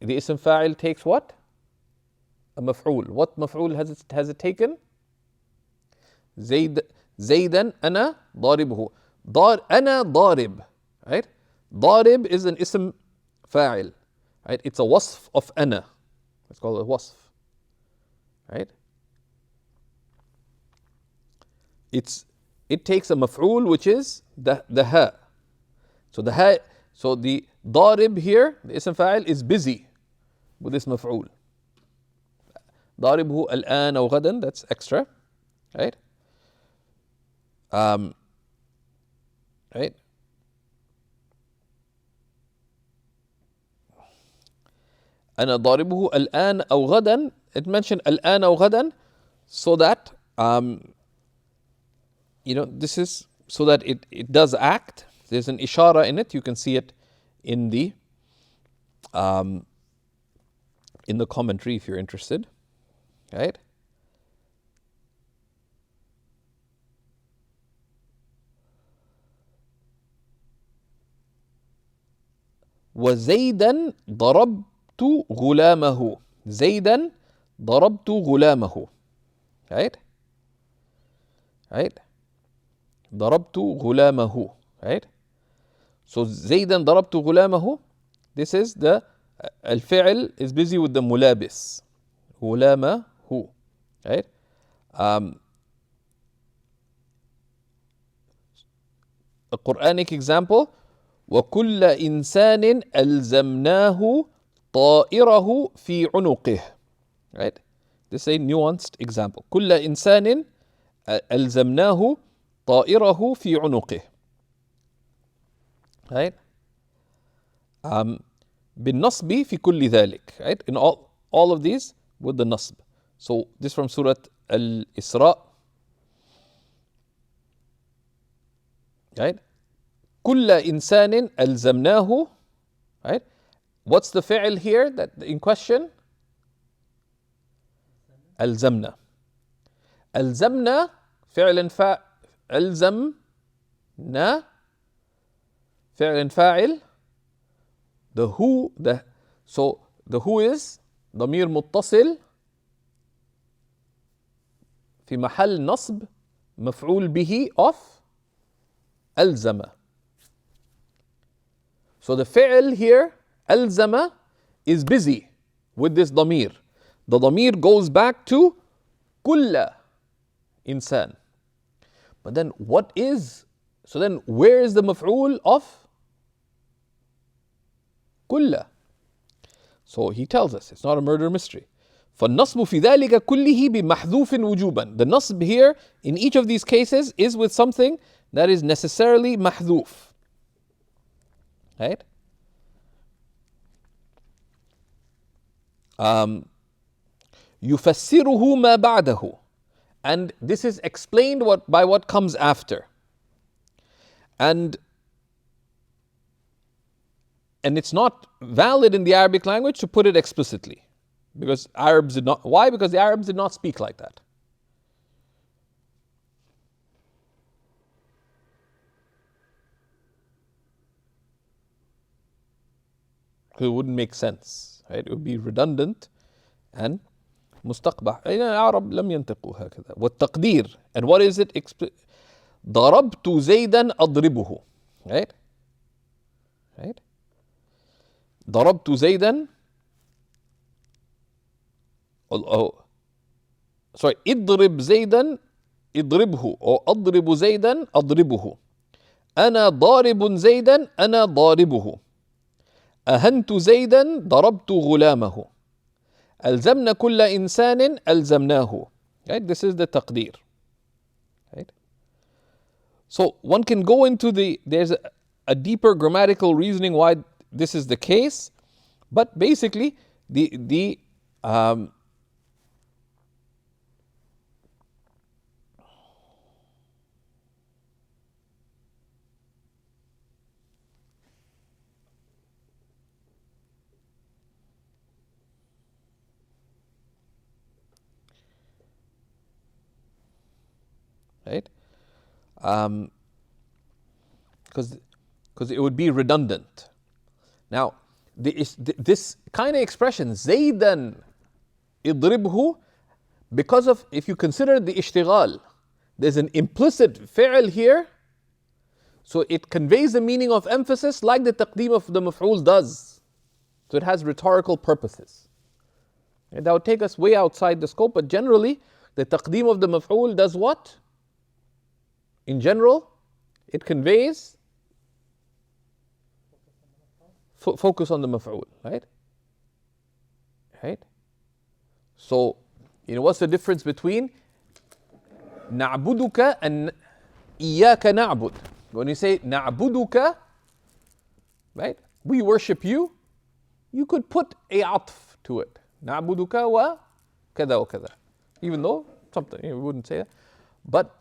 The اسم فاعل takes what? A مفعول. What مفعول has it taken? زيدا أنا ضاربه. أنا ضارب. Right? ضارب is an اسم فاعل. Right? It's a wasf of أنا. It's called a wasf. Right? It takes a maf'ul, which is the ha. So the ضارب here, the ism fa'il, is busy with this maf'ul. ضاربه الآن أو غدا, that's extra. Right? Right? أنا ضاربه الآن أو غدا. It mentioned الآن أو غدا so that this is so that it does act. There's an ishara in it. You can see it in the commentary if you're interested. Right? وزيدا ضربت غلامه. زيدا ضربت غلامه. Right? Right? ضربت غلامه. Right? So زيدا ضربت غلامه. This is the الفعل is busy with the mulabis. غلامه. Right? A Quranic example. وكل إنسان ألزمناه طائره في عنقه. Right? This is a nuanced example. كل إنسان ألزمناه طائره في عنقه. Right? بالنصب في كل ذلك. Right? In all of these with the nasb. So this from Surah Al-Isra. Right? كل إنسان ألزمناه. Right? What's the fi'l here that in question? ألزمنا. ألزمنا فعل ألزمنا فعل فاعل. The who, so the who is ضمير متصل في محل نصب مفعول به of ألزم. So the fi'l here ألزم is busy with this ضمير. The ضمير goes back to كل إنسان. But then so then where is the مفعول of كل? So he tells us it's not a murder mystery. فالنصب في ذلك كله بمحذوف وجوبا. The nasb here in each of these cases is with something that is necessarily محذوف. Right? يفسره ما بعده. And this is explained by what comes after. And it's not valid in the Arabic language to put it explicitly. Because Arabs did not. Why? Because the Arabs did not speak like that. It wouldn't make sense. Right? It would be redundant and مستقبح. العرب لم ينطقوا هكذا. والتقدير. And what is it? ضربت زيدا أضربه. Right? Right? ضربت زيدا. Sorry. اضرب زيدا اضربه. أو أضرب زيدا أضربه. أنا ضارب زيدا أنا ضاربه. أهنت زيدا ضربت غلامه. ألزمنا كل إنسان ألزمناه. Right? This is the تقدير. Right? So one can go into there's a deeper grammatical reasoning why this is the case, but basically right? Because it would be redundant. Now, this kind of expression, Zaydan idribhu, because of, if you consider the ishtighal, there's an implicit fi'l here, so it conveys the meaning of emphasis like the taqdeem of the maf'ul does. So it has rhetorical purposes. And that would take us way outside the scope, but generally, the taqdeem of the maf'ul does what? In general, it conveys focus on the maf'ul, right? Right? So, what's the difference between na'buduka and iyyaka na'bud? When you say na'buduka, right? We worship you, you could put a atf to it. Na'buduka wa kada wa kada. Even though something, we wouldn't say that. But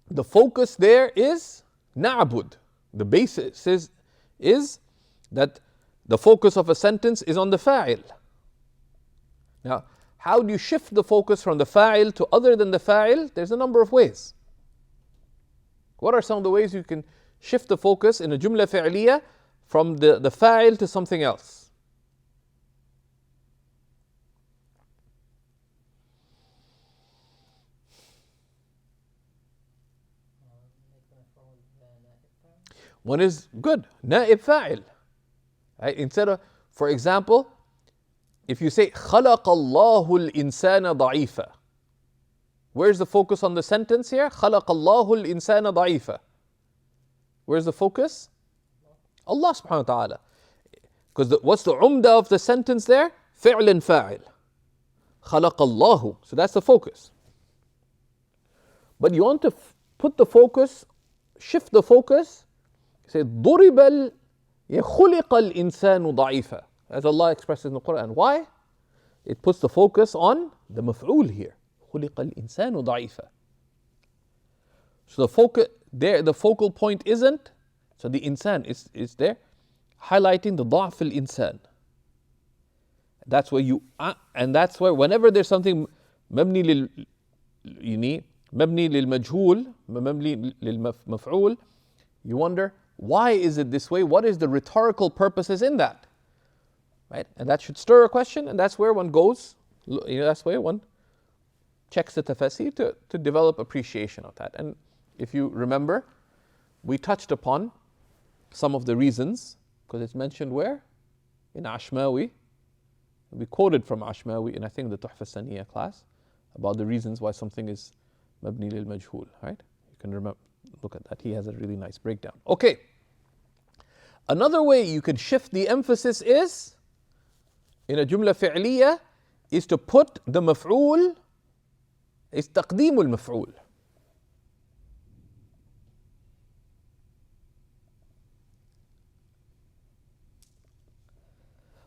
the focus there is na'bud. The basis is that the focus of a sentence is on the fa'il. Now, how do you shift the focus from the fa'il to other than the fa'il? There's a number of ways. What are some of the ways you can shift the focus in a jumla fi'liya from the fa'il to something else? One is good, na'ib fa'il. Right? Instead of, for example, if you say خَلَقَ اللَّهُ الْإِنسَانَ ضَعِيفًا, where's the focus on the sentence here? خَلَقَ اللَّهُ الْإِنسَانَ ضَعِيفًا. Where's the focus? Allah subhanahu wa ta'ala. Because what's the umda of the sentence there? فعل فاعل. خلق الله. So that's the focus. But you want to put the focus, shift the focus, say ضرب خلق الإنسان ضعيفا, as Allah expresses in the Quran. Why? It puts the focus on the maf'ul here. خلق الإنسان ضعيفا. So the focus there, the focal point isn't, so the insan is there, highlighting the ضعف الإنسان. That's where you, and that's where whenever there's something مبني للمجهول, مبني للمفعول, you wonder, why is it this way? What is the rhetorical purposes in that? Right? And that should stir a question, and that's where one goes, that's where one checks the tafasir to develop appreciation of that. And if you remember, we touched upon some of the reasons, because it's mentioned where? In Ashmawi. We quoted from Ashmawi in, I think, the Tuhfa Saniya class, about the reasons why something is mabni lil majhul, right? You can remember, look at that. He has a really nice breakdown. Okay. Another way you can shift the emphasis is, in a jumla fi'liya, is to put the maf'ul, is taqdeem al-maf'ul.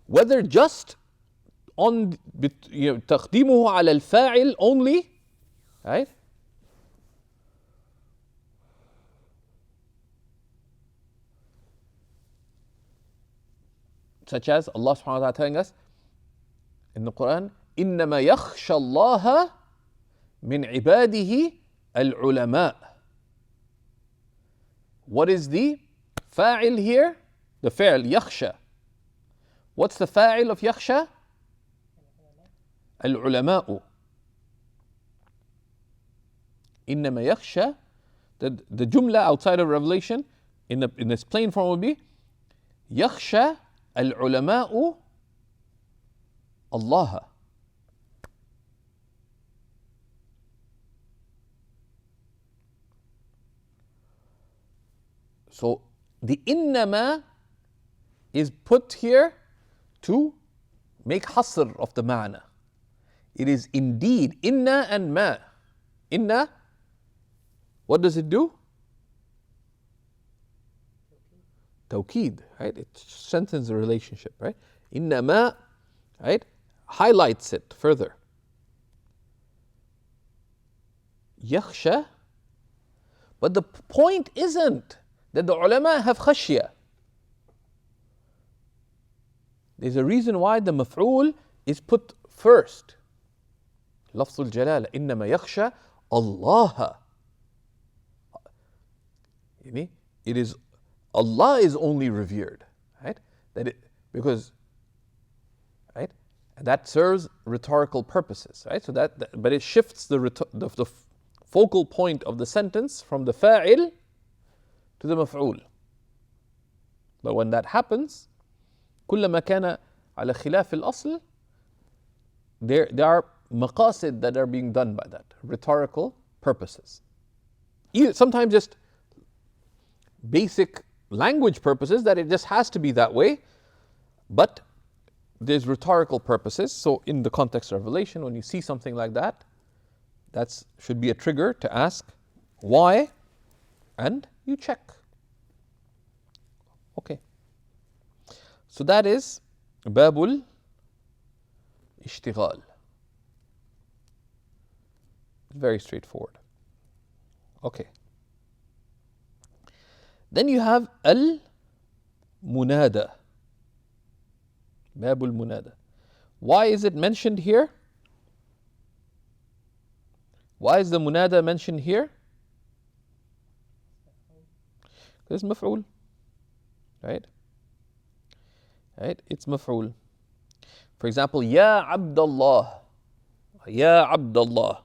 Whether just on تقديمه على الفاعل only, right? Such as Allah subhanahu wa ta'ala telling us in the Quran, إنما يخشى الله من عباده العلماء. What is the fa'il here? The fa'il يخشى. What's the fa'il of يخشى? العلماء. إنما يخشى. The jumla outside of Revelation in its plain form would be يخشى العلماء الله. So the إنما is put here to make hasr of the ma'na. It is indeed, inna and ma. Inna, what does it do? Tawkeed, right? It strengthens the relationship, right? Inna ma, right? Highlights it further. Yakhsha, but the point isn't that the ulama have khashya. There's a reason why the maf'ul is put first. لفظ الجلالة إنما يخشى الله. It is Allah is only revered, right? Because right, that serves rhetorical purposes, right? So but it shifts the focal point of the sentence from the fa'il to the maf'ul. But when that happens, كلما كان على خلاف الأصل, there are maqasid that are being done by that, rhetorical purposes. Sometimes just basic language purposes, that it just has to be that way, but there's rhetorical purposes. So in the context of Revelation, when you see something like that, that should be a trigger to ask why, and you check. Okay. So that is Babul Ishtighal. Very straightforward. Okay. Then you have Al-Munada. Babul Munada. Why is it mentioned here? Why is the Munada mentioned here? Because it's maf'ul. Right? Right? It's maf'ul. For example, Ya Abdullah. Ya Abdullah.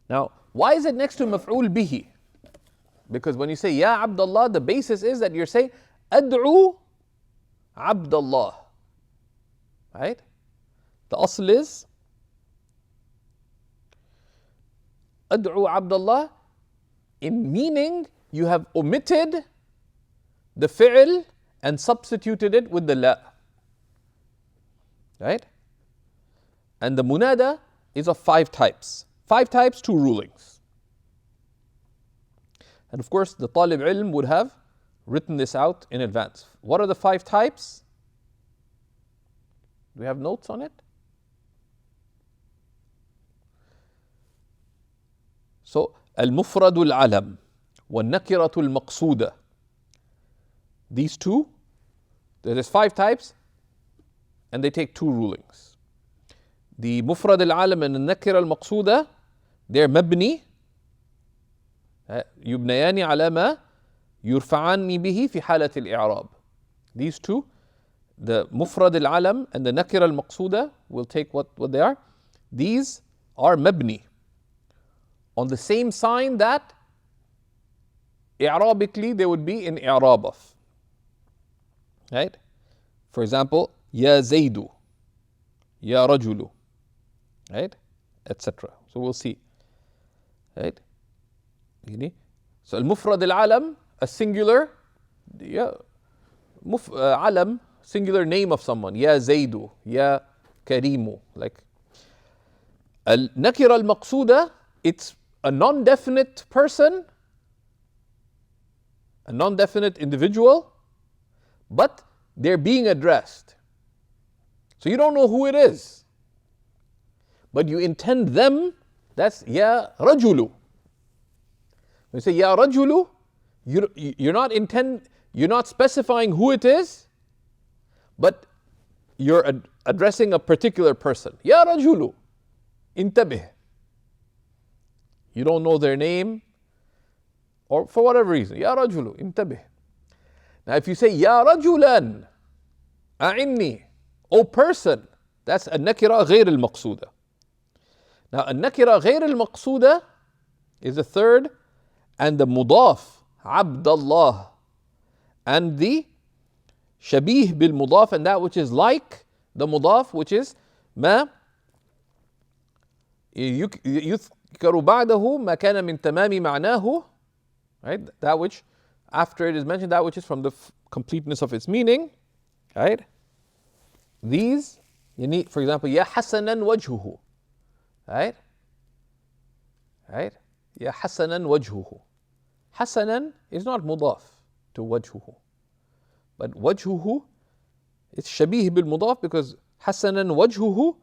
Now, why is it next to maf'ul bihi? Because when you say Ya Abdullah, the basis is that you're saying Ad'u Abdullah. Right? The asl is Ad'u Abdullah, in meaning you have omitted the fi'l and substituted it with the la. Right? And the munada is of 5 types. 5 types, 2 rulings. And of course, the talib ilm would have written this out in advance. What are the 5 types? Do we have notes on it? So, al-mufradu al-alam wa-nakiratu al-maqsuda. These 2, there's 5 types, and they take 2 rulings. The mufrad al-alam and the nakira al-maqsuda, they're mabni, يبنيان على ما يرفعان به في حالة الإعراب. These 2, the mufrad al-alam and the nakira al-maqsuda, will take what they are. These are mabni, on the same sign that i'rabically they would be in i'rab of. Right? For example, ya Zaydu, ya Rajulu, right? Etc. So we'll see. Right? So al-mufrad al-alam, a singular, alam, singular name of someone. Ya Zaydu, ya Karimu. Like al-nakira al-maqsuda, it's a non-definite person, a non-definite individual, but they're being addressed. So you don't know who it is, but you intend them. That's ya Rajulu. When you say ya Rajulu, you're not specifying who it is, but you're addressing a particular person. Ya Rajulu, intabih. You don't know their name, or for whatever reason. Ya Rajulu, intabih. Now if you say Ya Rajulan, a'inni, O person, that's a nakira ghayr al-maqsuda. Now a nakira ghayr al-maqsuda is the 3rd, and the mudaf, Abdullah, and the shabih bil mudaf, and that which is like the mudaf, which is ma يذكر بعده ما كان من تمام معناه, right? That which, after it is mentioned, that which is from the completeness of its meaning, right? These, you need, for example, ya hasanan wajhuhu, right? Right? Ya hasanan wajhuhu. Hasanan is not mudaf to wajhuhu, but wajhuhu is shabih bil mudaf, because hasanan wajhuhu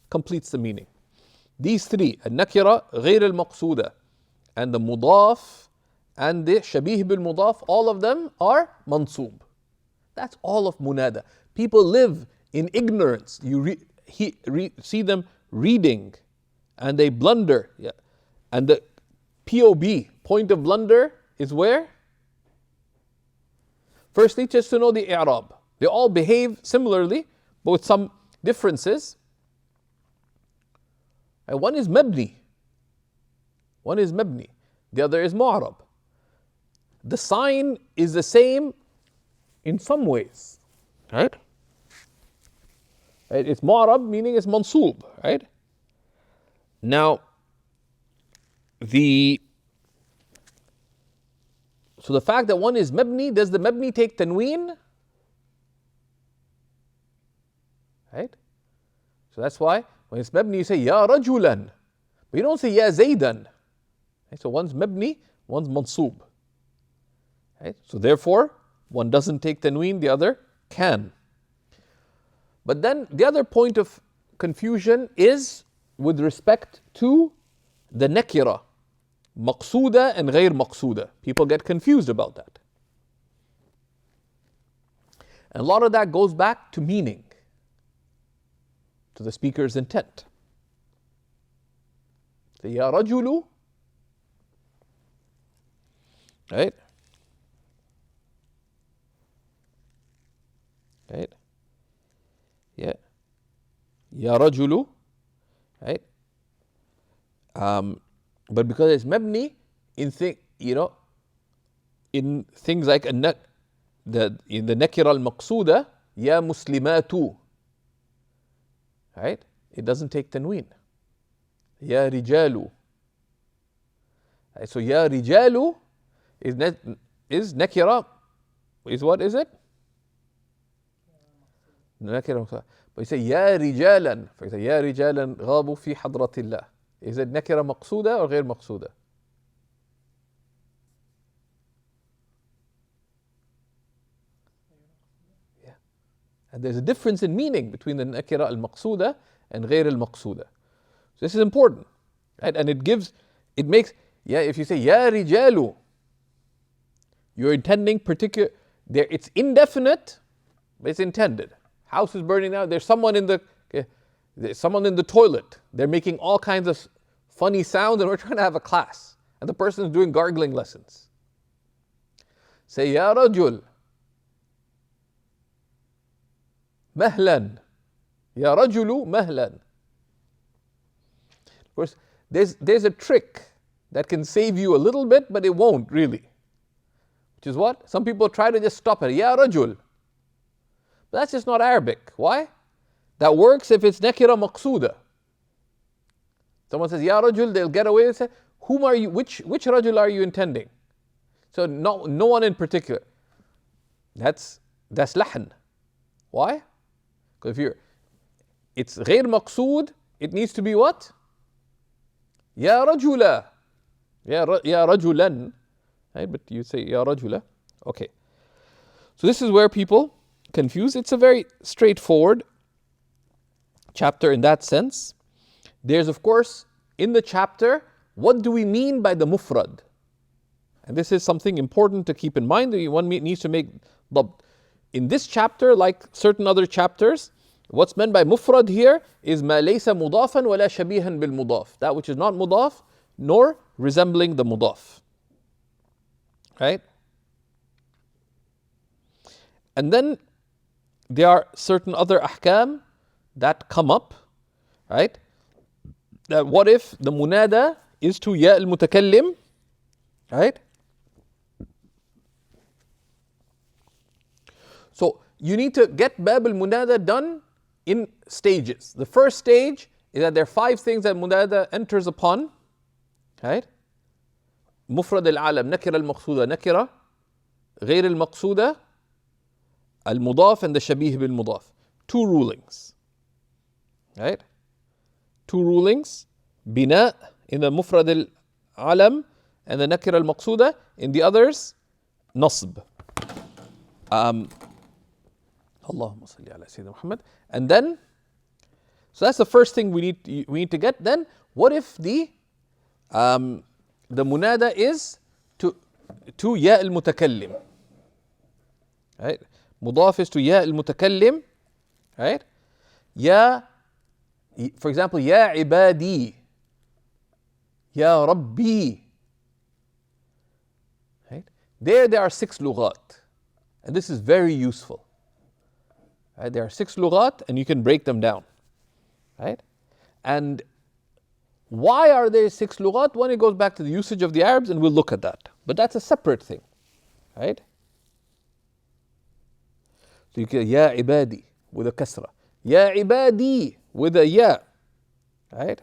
completes the meaning. These 3, al-nakira ghayr al-maqsuda, and the mudaf, and the shabih bil mudaf, all of them are mansub. That's all of munada. People live in ignorance. You see them reading, and they blunder. Yeah. And the POB, point of blunder, is where? Firstly, just to know the i'rab. They all behave similarly, but with some differences. And one is mabni. One is mabni. The other is mu'arab. The sign is the same in some ways. Right? It's mu'arab, meaning it's mansoob. Right? Now, so the fact that one is mabni, does the mabni take tanween? Right? So that's why when it's mabni, you say ya rajulan, but you don't say ya zaydan. Right? So one's mabni, one's mansoob. Right? So therefore, one doesn't take tanween, the other can. But then the other point of confusion is with respect to the nakira, maqsuda and ghayr maqsuda. People get confused about that. And a lot of that goes back to meaning, to the speaker's intent. So, ya rajulu, right? Right? Yeah. Ya rajulu, right? But because it's mabni, in things like in the nakira al-maqsuda, ya muslimatu, right? It doesn't take tanween. Ya rijalu. Right? So ya rijalu is nakira, is what is it? nakira maqsuda. But you say ya rijalan, for example, ya rijalan ghabu fi hadratillah. Is it nakira maqsuda or غير maqsuda? Yeah. And there's a difference in meaning between the nakira al-maqsuda and غير al-maqsuda. So this is important, right? And it makes, yeah, if you say ya rijalu, you're intending particular, there it's indefinite, but it's intended. House is burning down, there's someone in the toilet. They're making all kinds of funny sounds and we're trying to have a class. And the person is doing gargling lessons. Say, Ya Rajul, Mahlan. Ya Rajulu, Mahlan. Of course, there's a trick that can save you a little bit, but it won't really. Which is what? Some people try to just stop it. Ya Rajul. But that's just not Arabic. Why? That works if it's nakira maqsuda. Someone says, Ya Rajul, they'll get away and say, whom are you, which Rajul are you intending? So no one in particular. That's lahn. Why? Because if it's غير maqsood, it needs to be what? Ya Rajula. Ya Rajulan. Right? But you say Ya Rajula. Okay. So this is where people confuse. It's a very straightforward chapter in that sense. There's, of course, in the chapter, what do we mean by the mufrad? And this is something important to keep in mind. One needs to make dabt. In this chapter, like certain other chapters, what's meant by mufrad here is ma laysa mudafan wala shabihan bil mudaf. That which is not mudaf nor resembling the mudaf. Right? And then there are certain other ahkam that come up, right? That what if the munada is to ya al-mutakallim, right? So you need to get bab al-munada done in stages. The first stage is that there are 5 things that munada enters upon, right? Mufrad al-alam, nakira al-maqsuda, nakira, غير al-maqsuda, al-mudaf and the shabih bil-mudaf. 2 rulings, right? 2 rulings, bina in the mufrad al-alam and the nakira al-maqsuda, in the others, nasb. Allahumma salli ala Sayyidina Muhammad. And then, so that's the first thing we need to get. Then, what if the munada is to ya al-mutakallim, right? Mudaf is to ya al-mutakallim, right? Ya, for example, ya ibadi, ya rabbi, right? There are 6 lughat, and this is very useful. Right? There are 6 lughat, and you can break them down, right? And why are there 6 lughat? One, it goes back to the usage of the Arabs, and we'll look at that. But that's a separate thing, right? So you can ya ibadi with a kasra, ya ibadi with a ya, right?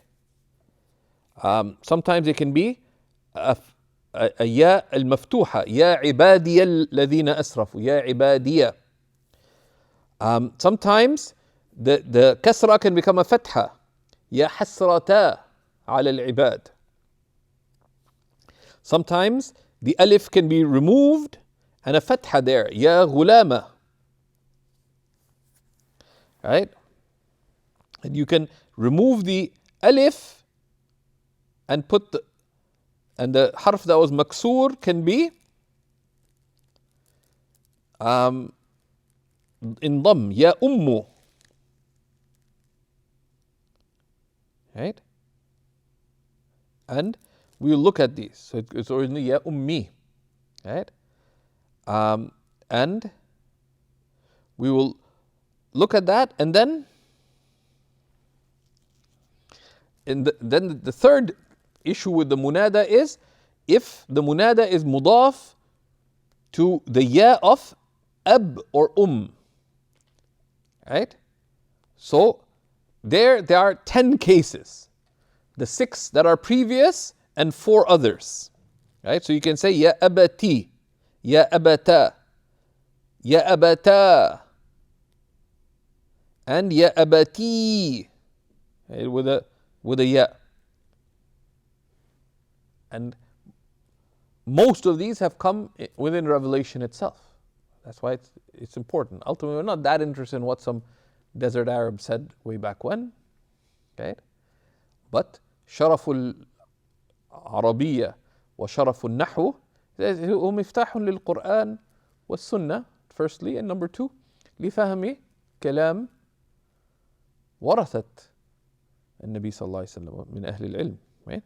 Sometimes it can be a ya al-maftuha, ya ibadiya alladhina asrafu, ya ibadiya. Sometimes the kasra can become a fatha, ya hasrata ala al-ibad. Sometimes the alif can be removed and a fatha there, ya ghulama. Right? And you can remove the alif and put the harf that was maksur can be in dam, ya ummu. Right? And we'll look at these. So it's originally ya ummi. Right? And we will look at that, and then then the third issue with the munada is if the munada is mudaf to the ya of ab or right? So there are 10 cases, the 6 that are previous and 4 others, right? So you can say ya abati, ya abata, ya abata. and ya abati, with a ya. And most of these have come within Revelation itself. That's why it's important. Ultimately, we're not that interested in what some desert Arab said way back when. Okay? But Sharaful Arabiyya wa Sharaful Nahu هو مفتاح للقرآن والسنة, firstly, and number two, لفهم كلام ورثة النبي صلى الله عليه وسلم من أهل العلم. Right?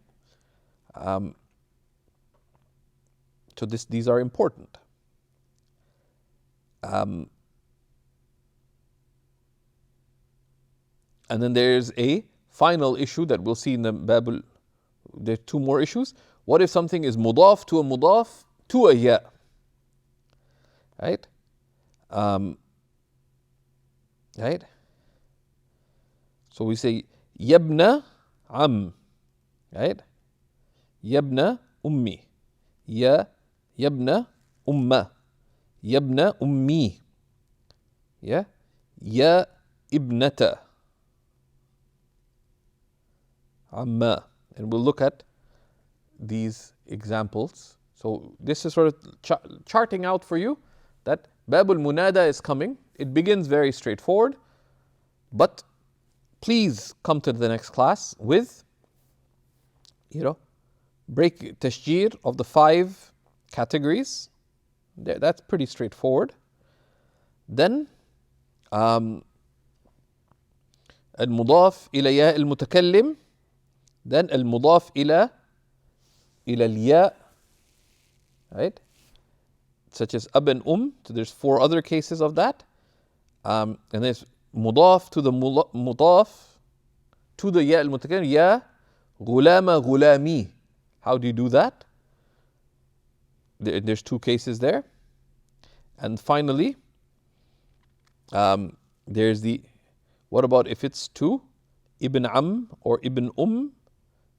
So these are important. And then there's a final issue that we'll see in the Babel. There are two more issues. What if something is mudaf to a ya? Right? Right? So we say yabna am. Right? Yabna ummi. Yabna umma. Yabna ummi. Yeah? Ya ibnata. Amma. And we'll look at these examples. So this is sort of charting out for you that Babul Munada is coming. It begins very straightforward, but please come to the next class with, break tashjir of the 5 categories. That's pretty straightforward. Then المضاف إلى ياء المتكلم, then المضاف إلى الياء, right? Such as ab and So there's 4 other cases of that. And there's مضاف to the مضاف to the ياء المتكلم, يا غلام غلامي. How do you do that? There's 2 cases there. And finally, there's what about if it's to ibn am or ibn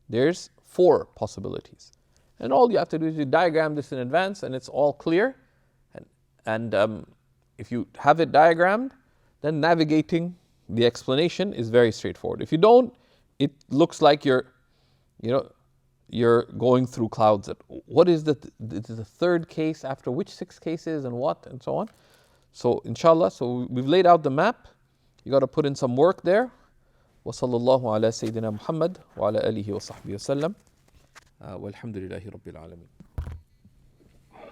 there's 4 possibilities. And all you have to do is you diagram this in advance and it's all clear. And if you have it diagrammed, then navigating the explanation is very straightforward. If you don't, it looks like you're going through clouds. What is the 3rd case after which 6 cases and what and so on. So inshallah, so we've laid out the map. You got to put in some work there. وصلى الله على سيدنا محمد وعلى آله وصحبه وسلم والحمد لله رب العالمين.